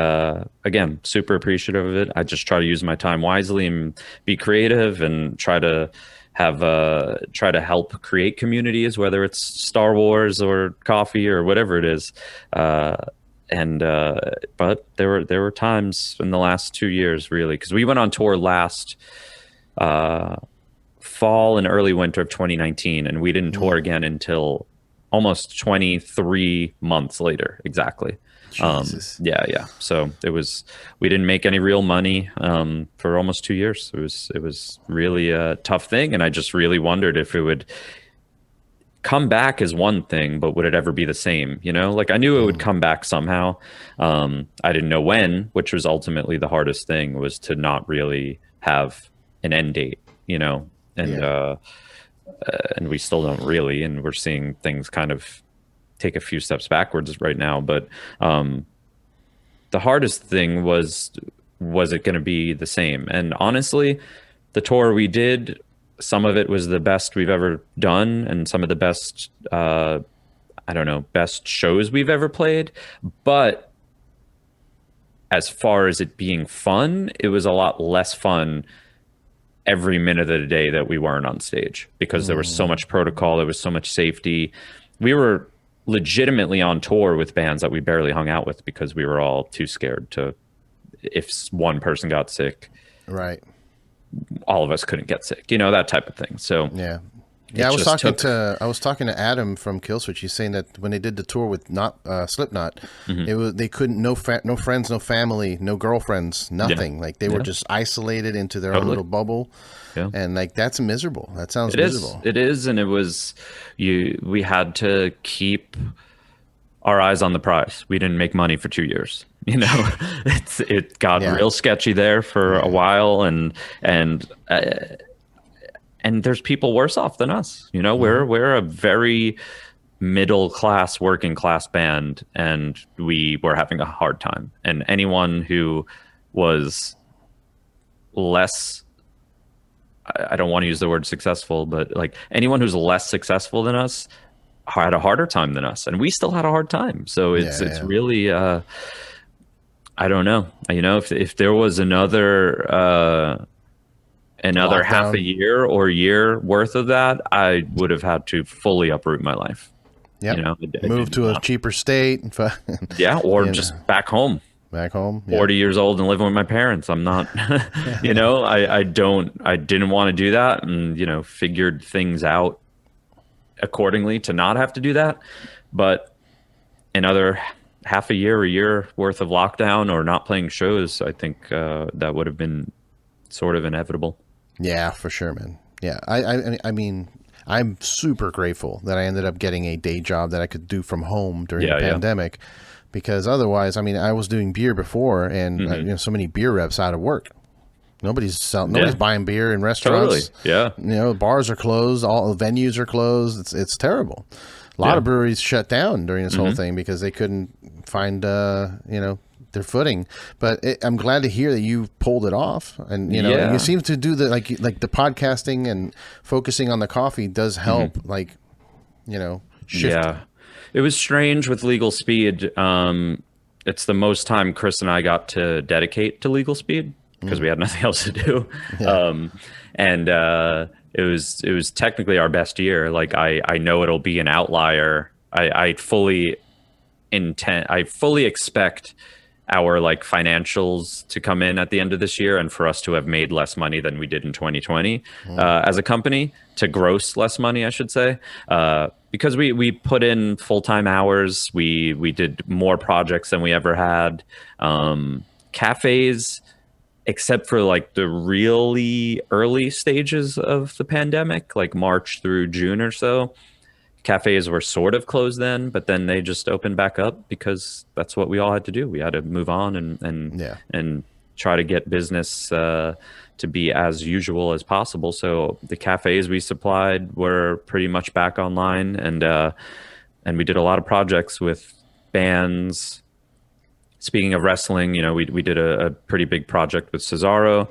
again, super appreciative of it. I just try to use my time wisely and be creative and try to help create communities, whether it's Star Wars or coffee or whatever it is. But there were times in the last 2 years, really, because we went on tour last fall and early winter of 2019, and we didn't tour again until almost 23 months later, exactly. Jesus. So we didn't make any real money for almost 2 years. It was really a tough thing, and I just really wondered if it would come back is one thing, but would it ever be the same? Like I knew it would come back somehow. I didn't know when, which was ultimately the hardest thing, was to not really have an end date, and we still don't really, and we're seeing things kind of take a few steps backwards right now. But the hardest thing was it going to be the same? And honestly, the tour we did, some of it was the best we've ever done and some of the best, best shows we've ever played. But as far as it being fun, it was a lot less fun every minute of the day that we weren't on stage, because there was so much protocol. There was so much safety. We were legitimately on tour with bands that we barely hung out with because we were all too scared to, if one person got sick. Right. All of us couldn't get sick, that type of thing. So I was talking to Adam from Killswitch. He's saying that when they did the tour with Slipknot, they couldn't, no friends, no family, no girlfriends, nothing. Like they were just isolated into their own little bubble. Yeah. And like that's miserable. That sounds miserable. It is, and it was we had to keep our eyes on the prize. We didn't make money for 2 years. It got real sketchy there for a while, and there's people worse off than us. We're a very middle class, working class band, and we were having a hard time. And anyone who was less, I don't want to use the word successful, but like anyone who's less successful than us had a harder time than us, and we still had a hard time. So it's really I don't know. If there was another lockdown, half a year or year worth of that, I would have had to fully uproot my life. Yeah, move to a cheaper state. Or just back home. Back home. 40 years old and living with my parents. I'm not. I didn't want to do that, and figured things out accordingly to not have to do that. But another half a year worth of lockdown or not playing shows, I think that would have been sort of inevitable. Yeah, for sure, man. Yeah, I mean, I'm super grateful that I ended up getting a day job that I could do from home during the pandemic, because otherwise, I mean, I was doing beer before, and so many beer reps out of work. Nobody's buying beer in restaurants. Totally. Yeah. Bars are closed. All venues are closed. It's terrible. A lot of breweries shut down during this whole thing because they couldn't find, their footing. But I'm glad to hear that you pulled it off, and and you seem to do the like the podcasting and focusing on the coffee does help. Shift. Yeah. It was strange with Legal Speed. It's the most time Chris and I got to dedicate to Legal Speed because we had nothing else to do. Yeah. And it was technically our best year. Like I know it'll be an outlier. I fully expect our like financials to come in at the end of this year and for us to have made less money than we did in 2020 as a company, to gross less money, I should say, because we put in full-time hours. We did more projects than we ever had. Cafes, except for like the really early stages of the pandemic, like March through June or so, cafes were sort of closed then, but then they just opened back up because that's what we all had to do. We had to move on and try to get business to be as usual as possible. So the cafes we supplied were pretty much back online, and we did a lot of projects with bands. Speaking of wrestling, we did a pretty big project with Cesaro,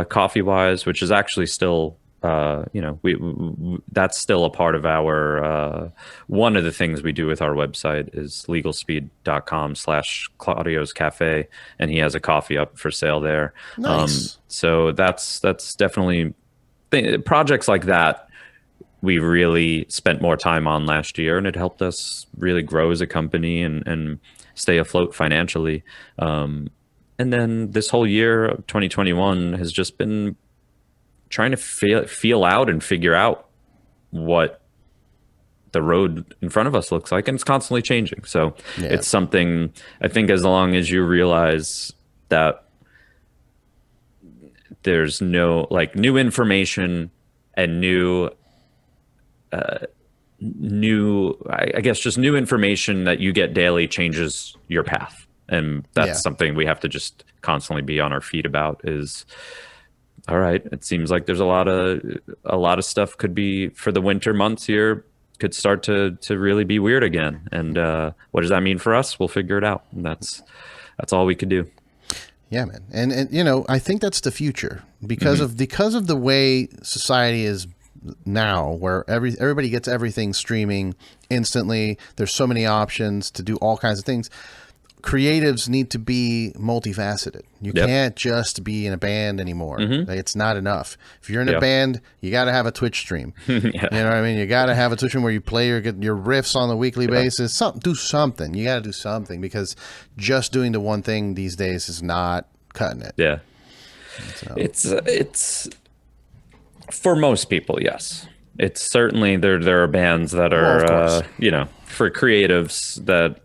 Coffee Wise, which is actually still that's still a part of our one of the things we do with our website is legalspeed.com/Claudio's Cafe, and he has a coffee up for sale there. Nice. So that's definitely projects like that we really spent more time on last year, and it helped us really grow as a company and stay afloat financially. And then this whole year of 2021 has just been trying to feel out and figure out what the road in front of us looks like, and it's constantly changing. So it's something, I think, as long as you realize that there's no like new information and new I guess just new information that you get daily changes your path, and that's something we have to just constantly be on our feet about. Is all right, it seems like there's a lot of stuff could be for the winter months here could start to really be weird again. And what does that mean for us? We'll figure it out. And that's all we could do. Yeah, man. And I think that's the future because of the way society is now, where everybody gets everything streaming instantly. There's so many options to do all kinds of things. Creatives need to be multifaceted. You can't just be in a band anymore. Like, it's not enough. If you're in a band, you got to have a Twitch stream. You know what I mean? You got to have a Twitch stream where you play your riffs on a weekly basis. Do something. You got to do something, because just doing the one thing these days is not cutting it. Yeah. So. It's for most people, yes. It's certainly there are bands that are for creatives that.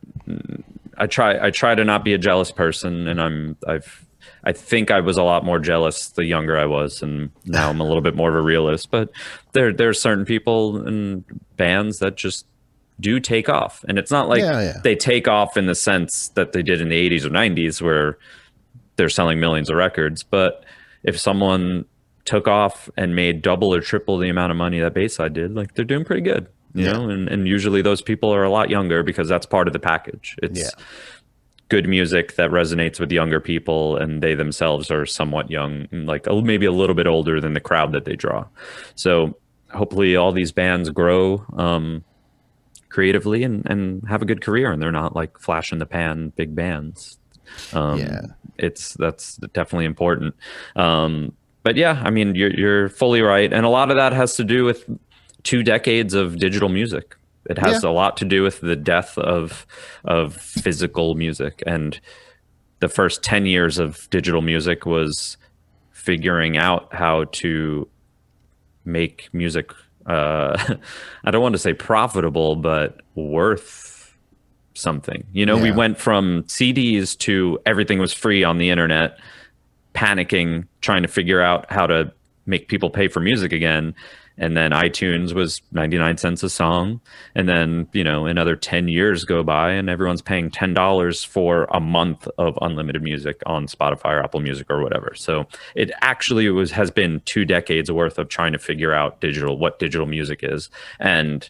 I try to not be a jealous person, and I think I was a lot more jealous the younger I was, and now I'm a little bit more of a realist. But there are certain people and bands that just do take off, and it's not like they take off in the sense that they did in the 80s or 90s where they're selling millions of records. But if someone took off and made double or triple the amount of money that Bayside did, like, they're doing pretty good. You know, and usually those people are a lot younger because that's part of the package. It's good music that resonates with younger people, and they themselves are somewhat young, like maybe a little bit older than the crowd that they draw. So hopefully all these bands grow creatively and have a good career, and they're not like flash in the pan big bands. That's definitely important. But yeah, I mean, you're fully right, and a lot of that has to do with 2 decades of digital music. It has a lot to do with the death of physical music, and the first 10 years of digital music was figuring out how to make music I don't want to say profitable, but worth something. We went from CDs to everything was free on the internet, panicking, trying to figure out how to make people pay for music again. And then iTunes was 99 cents a song. And then, another 10 years go by and everyone's paying $10 for a month of unlimited music on Spotify or Apple Music or whatever. So it actually has been 2 decades worth of trying to figure out what digital music is. And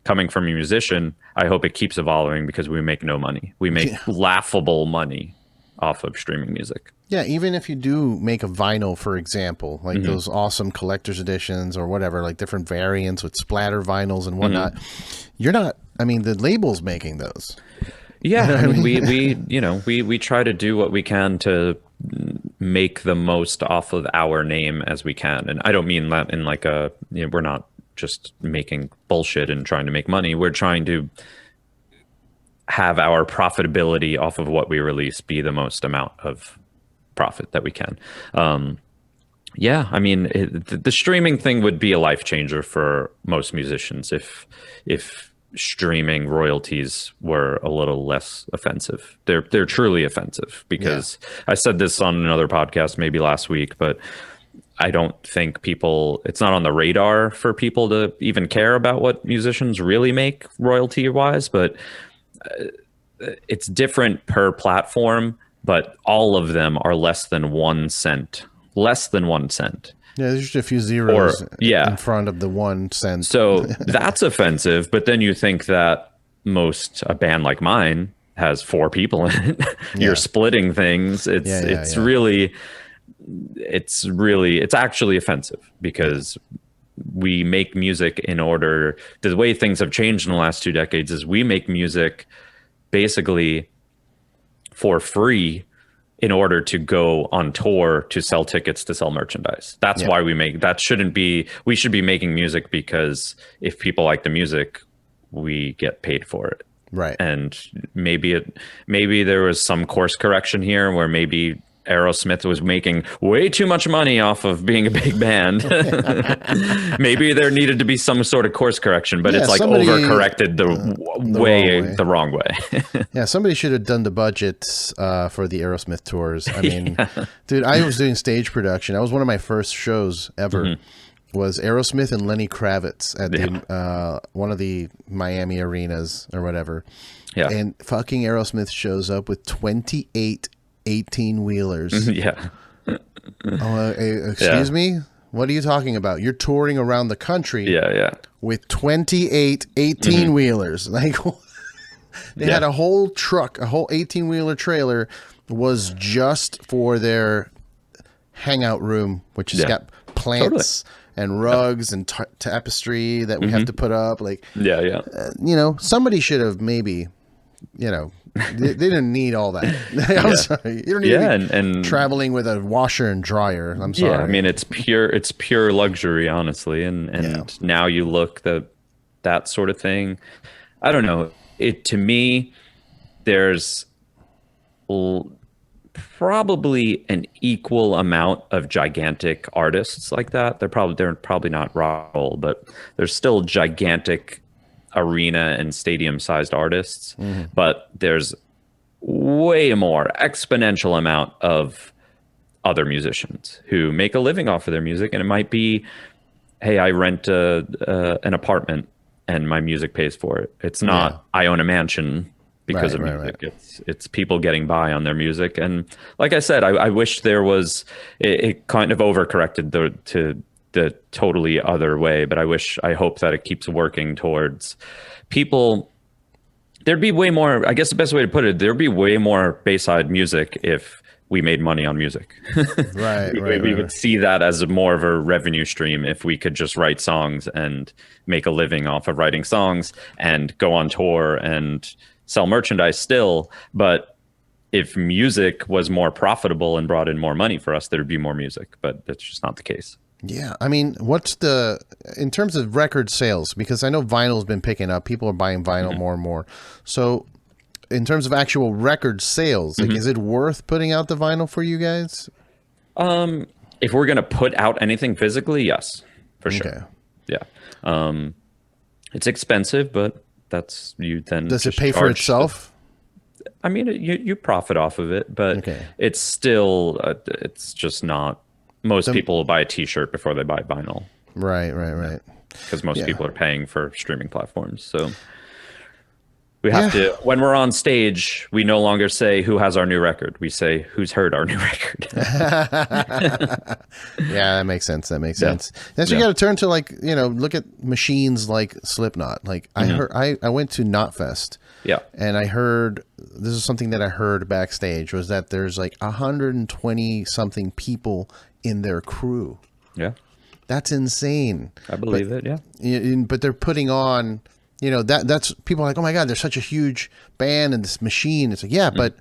coming from a musician, I hope it keeps evolving, because we make no money. We make laughable money off of streaming music. Yeah, even if you do make a vinyl, for example, like those awesome collector's editions or whatever, like different variants with splatter vinyls and whatnot, you're not I mean, the label's making those. Yeah, I mean, we try to do what we can to make the most off of our name as we can. And I don't mean that in like we're not just making bullshit and trying to make money. We're trying to have our profitability off of what we release be the most amount of profit that we can. Yeah, I mean, the streaming thing would be a life changer for most musicians if streaming royalties were a little less offensive. They're truly offensive because I said this on another podcast maybe last week, but I don't think it's not on the radar for people to even care about what musicians really make royalty wise, but it's different per platform, but all of them are less than 1 cent. Less than 1 cent. Yeah, there's just a few zeros in front of the 1 cent. So that's offensive, but then you think that a band like mine has 4 people in it. You're splitting things. It's actually offensive because we make music the way things have changed in the last 2 decades is we make music basically for free in order to go on tour, to sell tickets, to sell merchandise. That's why we should be making music because if people like the music, we get paid for it. Right. And maybe there was some course correction here where maybe Aerosmith was making way too much money off of being a big band. Maybe there needed to be some sort of course correction, but it's like overcorrected the wrong way. Yeah, somebody should have done the budgets for the Aerosmith tours. I mean, dude, I was doing stage production. That was one of my first shows ever. Was Aerosmith and Lenny Kravitz at one of the Miami arenas or whatever. Yeah. And fucking Aerosmith shows up with 28 18-wheelers. Yeah. Excuse me? What are you talking about? You're touring around the country with 28 18-wheelers. Like, they had a whole truck, a whole 18-wheeler trailer was just for their hangout room, which has got plants and rugs and tapestry that we have to put up. Like, somebody should have maybe, they didn't need all that. I'm sorry. You don't need to be traveling with a washer and dryer. I'm sorry. Yeah, I mean, it's pure luxury, honestly. And now you look that sort of thing. I don't know. To me, there's probably an equal amount of gigantic artists like that. They're probably not rock and roll, but there's still gigantic arena and stadium sized artists, but there's way more exponential amount of other musicians who make a living off of their music. And it might be, hey, I rent an apartment and my music pays for it. It's not I own a mansion because of music. It's people getting by on their music. And like I said, I wish there was it kind of overcorrected to the totally other way, but I hope that it keeps working towards people. There'd be way more, I guess the best way to put it, there'd be way more Bayside music if we made money on music. We would see that as more of a revenue stream if we could just write songs and make a living off of writing songs and go on tour and sell merchandise still. But if music was more profitable and brought in more money for us, there'd be more music, but that's just not the case. Yeah, I mean, in terms of record sales, because I know vinyl's been picking up, people are buying vinyl more and more. So in terms of actual record sales, like, is it worth putting out the vinyl for you guys? If we're going to put out anything physically, yes, for sure. Okay. Yeah. It's expensive, but that's Does it pay for itself? I mean, you profit off of it, but it's still, it's just not. Most people will buy a t-shirt before they buy vinyl. Right. Because most people are paying for streaming platforms. So we have to, when we're on stage, we no longer say who has our new record. We say who's heard our new record. Yeah, that makes sense. Then so you got to turn to, like, look at machines like Slipknot. Like, I went to Knotfest. Yeah. And I heard, this is something that I heard backstage, was that there's like 120 something people in their crew. Yeah. That's insane. I believe it. Yeah. But they're putting on, you know, that's people are like, oh my God, they're such a huge band and this machine. It's like, yeah, but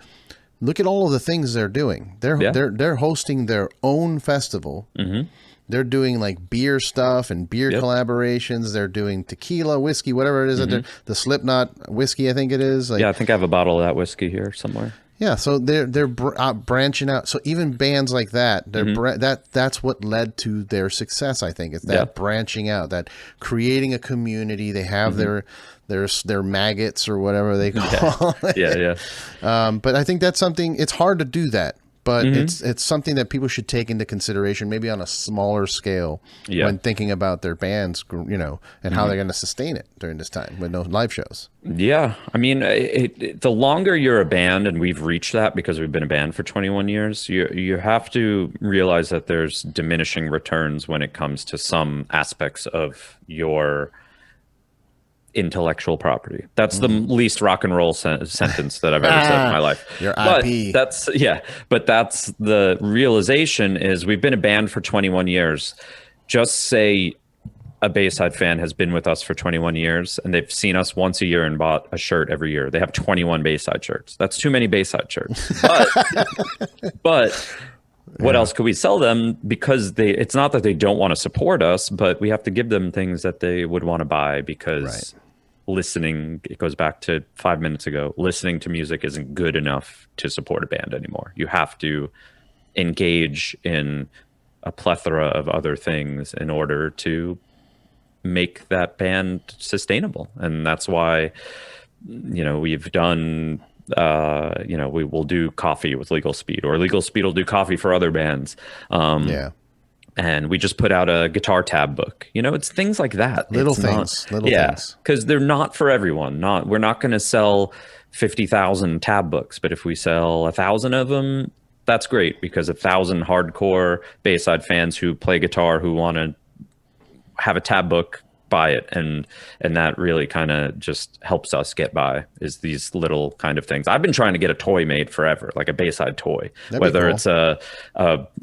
look at all of the things they're doing. They're hosting their own festival. They're doing like beer stuff and beer collaborations. They're doing tequila, whiskey, whatever it is. The Slipknot whiskey, I think it is. Like, yeah, I think I have a bottle of that whiskey here somewhere. Yeah, so they're branching out. So even bands like that, that's what led to their success. I think it's that branching out, that creating a community. They have their maggots or whatever they call it. Yeah. But I think that's something. It's hard to do that, but it's something that people should take into consideration, maybe on a smaller scale, when thinking about their bands, you know, and how they're going to sustain it during this time with no live shows. Yeah, I mean, the longer you're a band, and we've reached that because we've been a band for 21 years, you have to realize that there's diminishing returns when it comes to some aspects of your intellectual property. That's the least rock and roll sentence that I've ever said in my life. Your but IP. That's the realization is we've been a band for 21 years. Just say a Bayside fan has been with us for 21 years and they've seen us once a year and bought a shirt every year. They have 21 Bayside shirts. That's too many Bayside shirts. But what else could we sell them? Because it's not that they don't want to support us, but we have to give them things that they would want to buy because listening, it goes back to 5 minutes ago, listening to music isn't good enough to support a band anymore. You have to engage in a plethora of other things in order to make that band sustainable. And that's why, you know, we've done, you know, we will do coffee with Legal Speed, or Legal Speed will do coffee for other bands. And we just put out a guitar tab book. You know, it's things like that. Little things. Because they're not for everyone. We're not going to sell 50,000 tab books, but if we sell 1,000 of them, that's great, because 1,000 hardcore Bayside fans who play guitar who want to have a tab book, buy it, and that really kind of just helps us get by, is these little kind of things. I've been trying to get a toy made forever, like a Bayside toy. That'd whether cool. It's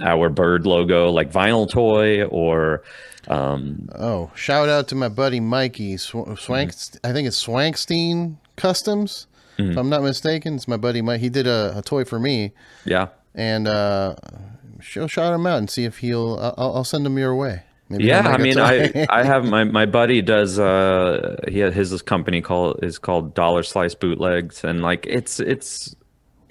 our bird logo, like vinyl toy, or shout out to my buddy Mikey Swank. I think it's Swankstein Customs, if I'm not mistaken. It's my buddy Mike. He did a toy for me. And shout him out and see if I'll send him your way. Maybe I mean, I have my buddy does his company is called Dollar Slice Bootlegs, and like it's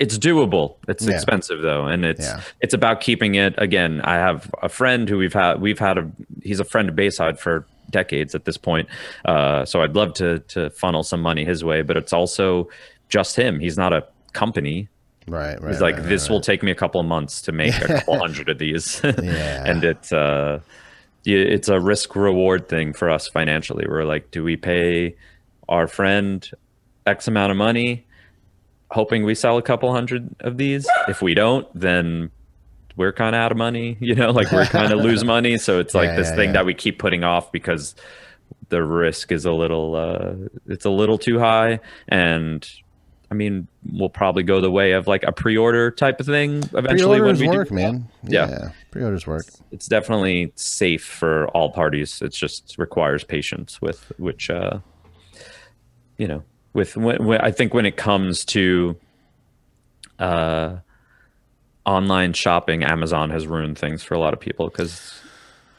doable. It's expensive though, and it's about keeping it. Again, I have a friend who he's a friend of Bayside for decades at this point, so I'd love to funnel some money his way, but it's also just him. He's not a company. Right. He's like, this will take me a couple of months to make a couple hundred of these. And it's a risk reward thing for us financially. We're like, do we pay our friend X amount of money hoping we sell a couple hundred of these? If we don't, then we're kind of out of money, you know, like we're kind of lose money. So it's like this thing that we keep putting off because the risk is a little too high. And I mean, we'll probably go the way of like a pre-order type of thing eventually. Pre-orders work, man. Yeah. Pre-orders work. It's definitely safe for all parties. It just requires patience with which, you know, I think when it comes to online shopping, Amazon has ruined things for a lot of people, because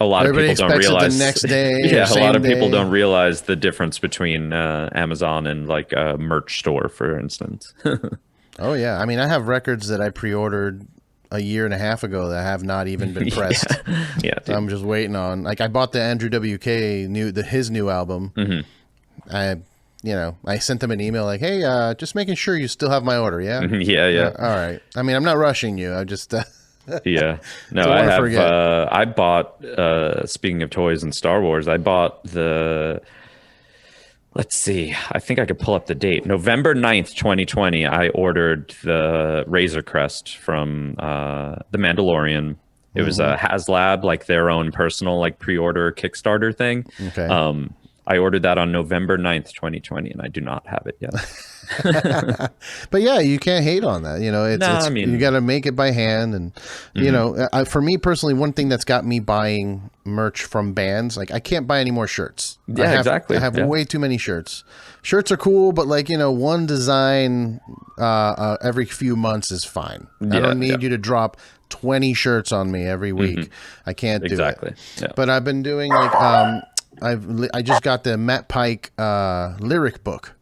a lot of people don't realize the next day. A lot of people don't realize the difference between Amazon and like a merch store, for instance. Oh yeah, I mean, I have records that I pre-ordered a year and a half ago that have not even been pressed. So I'm just waiting on. Like, I bought the Andrew WK his new album. I sent them an email like, hey, just making sure you still have my order. Yeah. All right. I mean, I'm not rushing you. I just. No, I bought, speaking of toys and Star Wars, I bought let's see, I think I could pull up the date. November 9th, 2020, I ordered the Razor Crest from The Mandalorian. It was a HasLab, like their own personal like pre-order Kickstarter thing. Okay. I ordered that on November 9th, 2020, and I do not have it yet. But yeah, you can't hate on that. You know, I mean, you got to make it by hand, and you know, for me personally, one thing that's got me buying merch from bands, like I can't buy any more shirts. Yeah, exactly. I have way too many shirts. Shirts are cool, but like, you know, one design every few months is fine. I don't need you to drop 20 shirts on me every week. I can't do it. Yeah. But I've been doing like I just got the Matt Pike lyric book.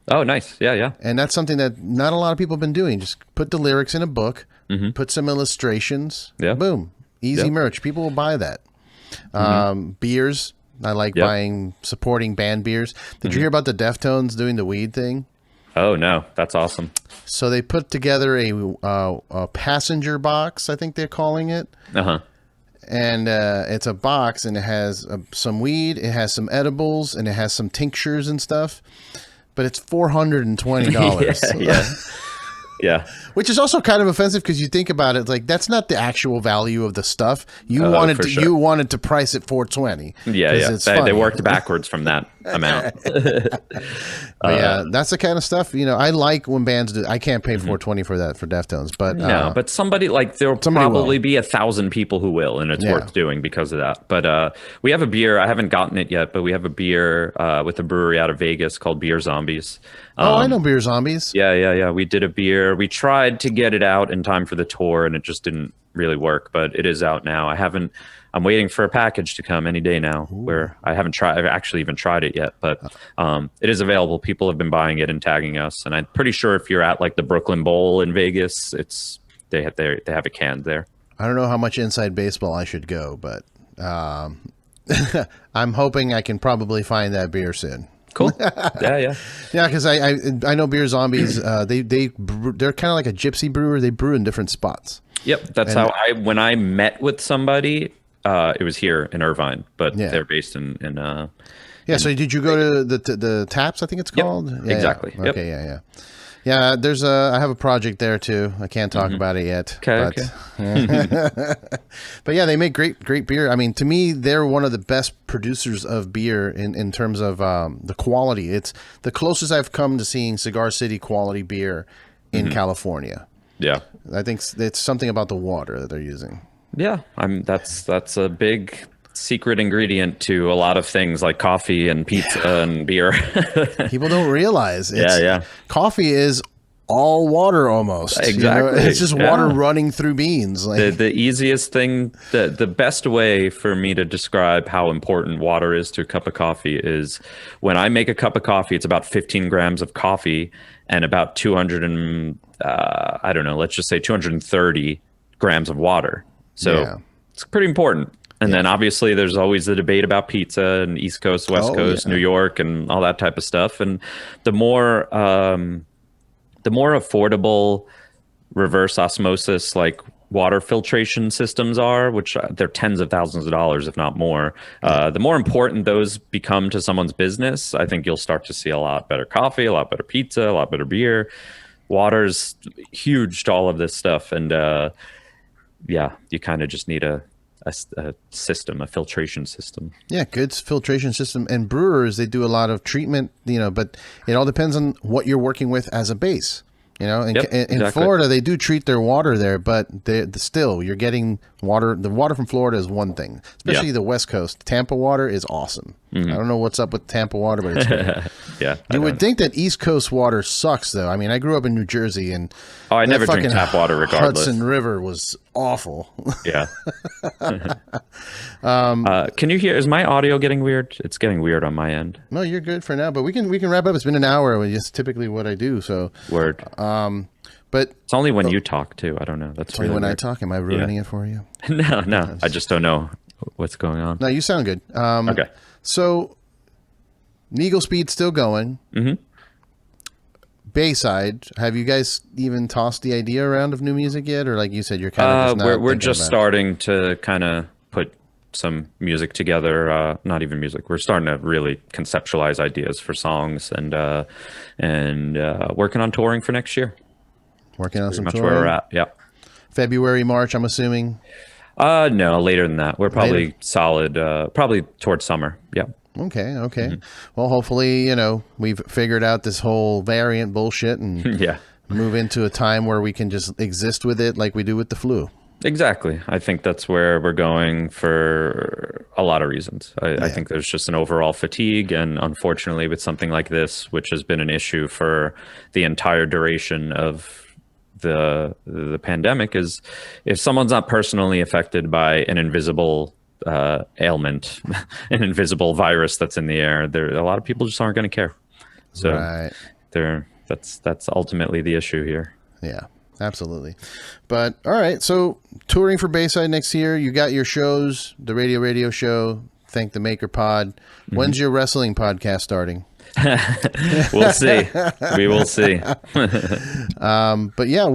Oh, nice. Yeah. And that's something that not a lot of people have been doing. Just put the lyrics in a book, put some illustrations, boom, easy merch. People will buy that. Beers. I like supporting band beers. Did you hear about the Deftones doing the weed thing? Oh, no. That's awesome. So they put together a passenger box, I think they're calling it. And it's a box, and it has some weed, it has some edibles, and it has some tinctures and stuff. But it's $420. Yeah. Which is also kind of offensive because you think about it, like that's not the actual value of the stuff. You wanted to price it $420. Yeah. They worked backwards from that amount. Yeah, that's the kind of stuff, you know, I like when bands do. I can't pay $420 for that for Deftones, but no, but somebody like there'll probably be 1,000 people who will, and it's worth doing because of that. But we have a beer. I haven't gotten it yet, but we have a beer with a brewery out of Vegas called Beer Zombies. I know Beer Zombies. Yeah. We did a beer. We tried to get it out in time for the tour, and it just didn't really work. But it is out now. I'm waiting for a package to come any day now. Where I've actually even tried it yet, but it is available. People have been buying it and tagging us, and I'm pretty sure if you're at like the Brooklyn Bowl in Vegas, they have it canned there. I don't know how much inside baseball I should go, but I'm hoping I can probably find that beer soon. Cool. Yeah. Because I know Beer Zombies. They're kind of like a gypsy brewer. They brew in different spots. Yep, that's how when I met with somebody. It was here in Irvine, but they're based in so did you go to the Taps, I think it's called? Yep, exactly. Okay, yeah. There's I have a project there too. I can't talk about it yet. Okay. But yeah, they make great beer. I mean, to me, they're one of the best producers of beer in terms of the quality. It's the closest I've come to seeing Cigar City quality beer in California. Yeah. I think it's something about the water that they're using. Yeah, that's a big secret ingredient to a lot of things like coffee and pizza and beer. People don't realize. Yeah. Coffee is all water almost. Exactly. You know? It's just water running through beans. Like the easiest thing, the best way for me to describe how important water is to a cup of coffee is when I make a cup of coffee, it's about 15 grams of coffee and about 230 grams of water. So it's pretty important. And then obviously there's always the debate about pizza and East Coast, West Coast, New York, and all that type of stuff. And the more affordable reverse osmosis, like water filtration systems are, which they're tens of thousands of dollars, if not more, the more important those become to someone's business, I think you'll start to see a lot better coffee, a lot better pizza, a lot better beer. Water's huge to all of this stuff. And, you kind of just need a system, a filtration system. Yeah, good filtration system. And brewers, they do a lot of treatment, but it all depends on what you're working with as a base. In Florida, they do treat their water there, but still, you're getting water. The water from Florida is one thing, especially the West Coast. Tampa water is awesome. I don't know what's up with Tampa water, but it's good. You would think that East Coast water sucks, though. I mean, I grew up in New Jersey, and I never drink tap water regardless. Hudson River was awful. Can you hear? Is my audio getting weird? It's getting weird on my end. No, you're good for now, but we can wrap up. It's been an hour, which is typically what I do. So word. But it's only when you talk too. I don't know. That's only when I talk. Am I ruining it for you? No. I just don't know what's going on. No, you sound good. Okay. So, Neagle Speed's still going. Bayside, have you guys even tossed the idea around of new music yet, or like you said, you're kind of we're just starting to kind of put some music together. Not even music. We're starting to really conceptualize ideas for songs and working on touring for next year. Working on some touring. Where we're at. Yeah. February, March, I'm assuming. No, later than that. We're probably solid. Probably towards summer. Yeah. Okay. Well, hopefully, we've figured out this whole variant bullshit and Yeah. move into a time where we can just exist with it like we do with the flu. Exactly. I think that's where we're going for a lot of reasons. I think there's just an overall fatigue. And unfortunately, with something like this, which has been an issue for the entire duration of the pandemic, is if someone's not personally affected by an invisible ailment, an invisible virus that's in the air, a lot of people just aren't going to care. So that's ultimately the issue here. Yeah. Absolutely. But all right. So touring for Bayside next year, you got your shows, the radio show, Thank the Maker Pod. When's your wrestling podcast starting? We'll see. We will see. But yeah,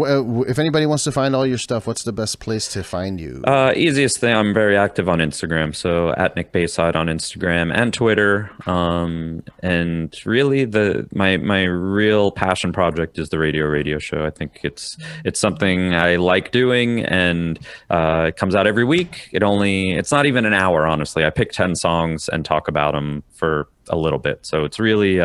if anybody wants to find all your stuff, what's the best place to find you? Easiest thing, I'm very active on Instagram. So at Nick Bayside on Instagram and Twitter. And really my real passion project is the radio show. I think it's something I like doing, and it comes out every week. It's not even an hour, honestly. I pick 10 songs and talk about them for a little bit. So it's really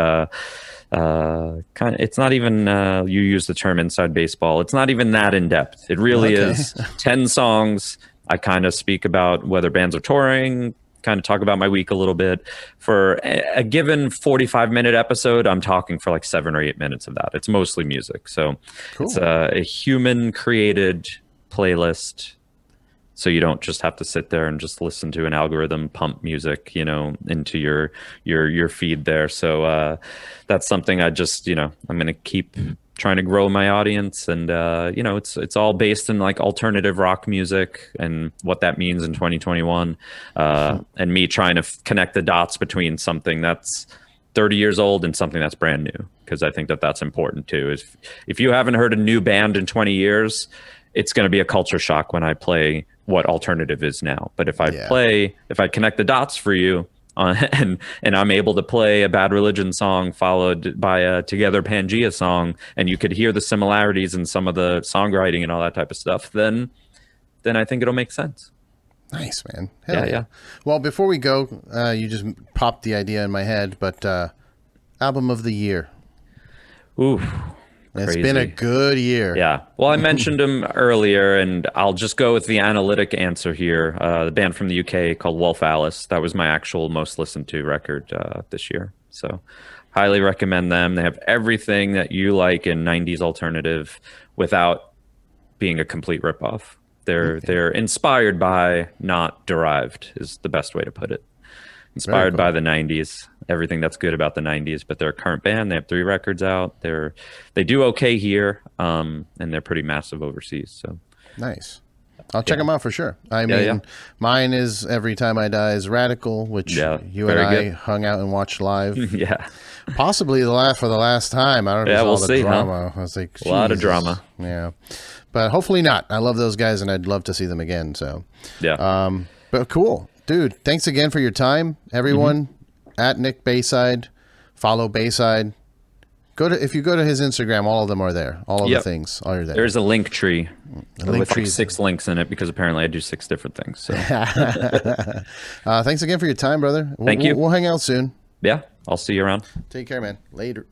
it's not even you use the term inside baseball. It's not even that in depth. It really is 10 songs. I kind of speak about whether bands are touring, kind of talk about my week a little bit. For a given 45-minute episode, I'm talking for like 7 or 8 minutes of that. It's mostly music. So It's a human created playlist. So you don't just have to sit there and just listen to an algorithm pump music, into your feed there. So that's something I just, I'm going to keep trying to grow my audience. And, it's all based in like alternative rock music and what that means in 2021. And me trying to connect the dots between something that's 30 years old and something that's brand new. Because I think that's important too. If you haven't heard a new band in 20 years, it's going to be a culture shock when I play what alternative is now. But if I connect the dots for you and I'm able to play a Bad Religion song followed by a Together Pangea song, and you could hear the similarities in some of the songwriting and all that type of stuff, then I think it'll make sense. Nice, man. Hell yeah. Well, before we go, you just popped the idea in my head, but album of the year. Ooh. It's been a good year. Yeah. Well, I mentioned him earlier, and I'll just go with the analytic answer here. The band from the UK called Wolf Alice. That was my actual most listened to record this year. So highly recommend them. They have everything that you like in 90s alternative without being a complete ripoff. They're inspired by, not derived, is the best way to put it. Inspired by the 90s, everything that's good about the 90s, but they're a current band. They have 3 records out. They do okay here, and they're pretty massive overseas. So nice. I'll check them out for sure. I mean, mine is Every Time I Die is Radical, which you and I hung out and watched live. Yeah. Possibly for the last time. I don't know. Yeah, we'll the see. Drama. I was like, a lot of drama. Yeah. But hopefully not. I love those guys, and I'd love to see them again. So yeah. But cool. Dude, thanks again for your time. Everyone at Nick Bayside, follow Bayside. If you go to his Instagram, all of them are there. All of the things are there. There's a link tree with like 6 links in it, because apparently I do 6 different things. So thanks again for your time, brother. Thank you. We'll hang out soon. Yeah, I'll see you around. Take care, man. Later.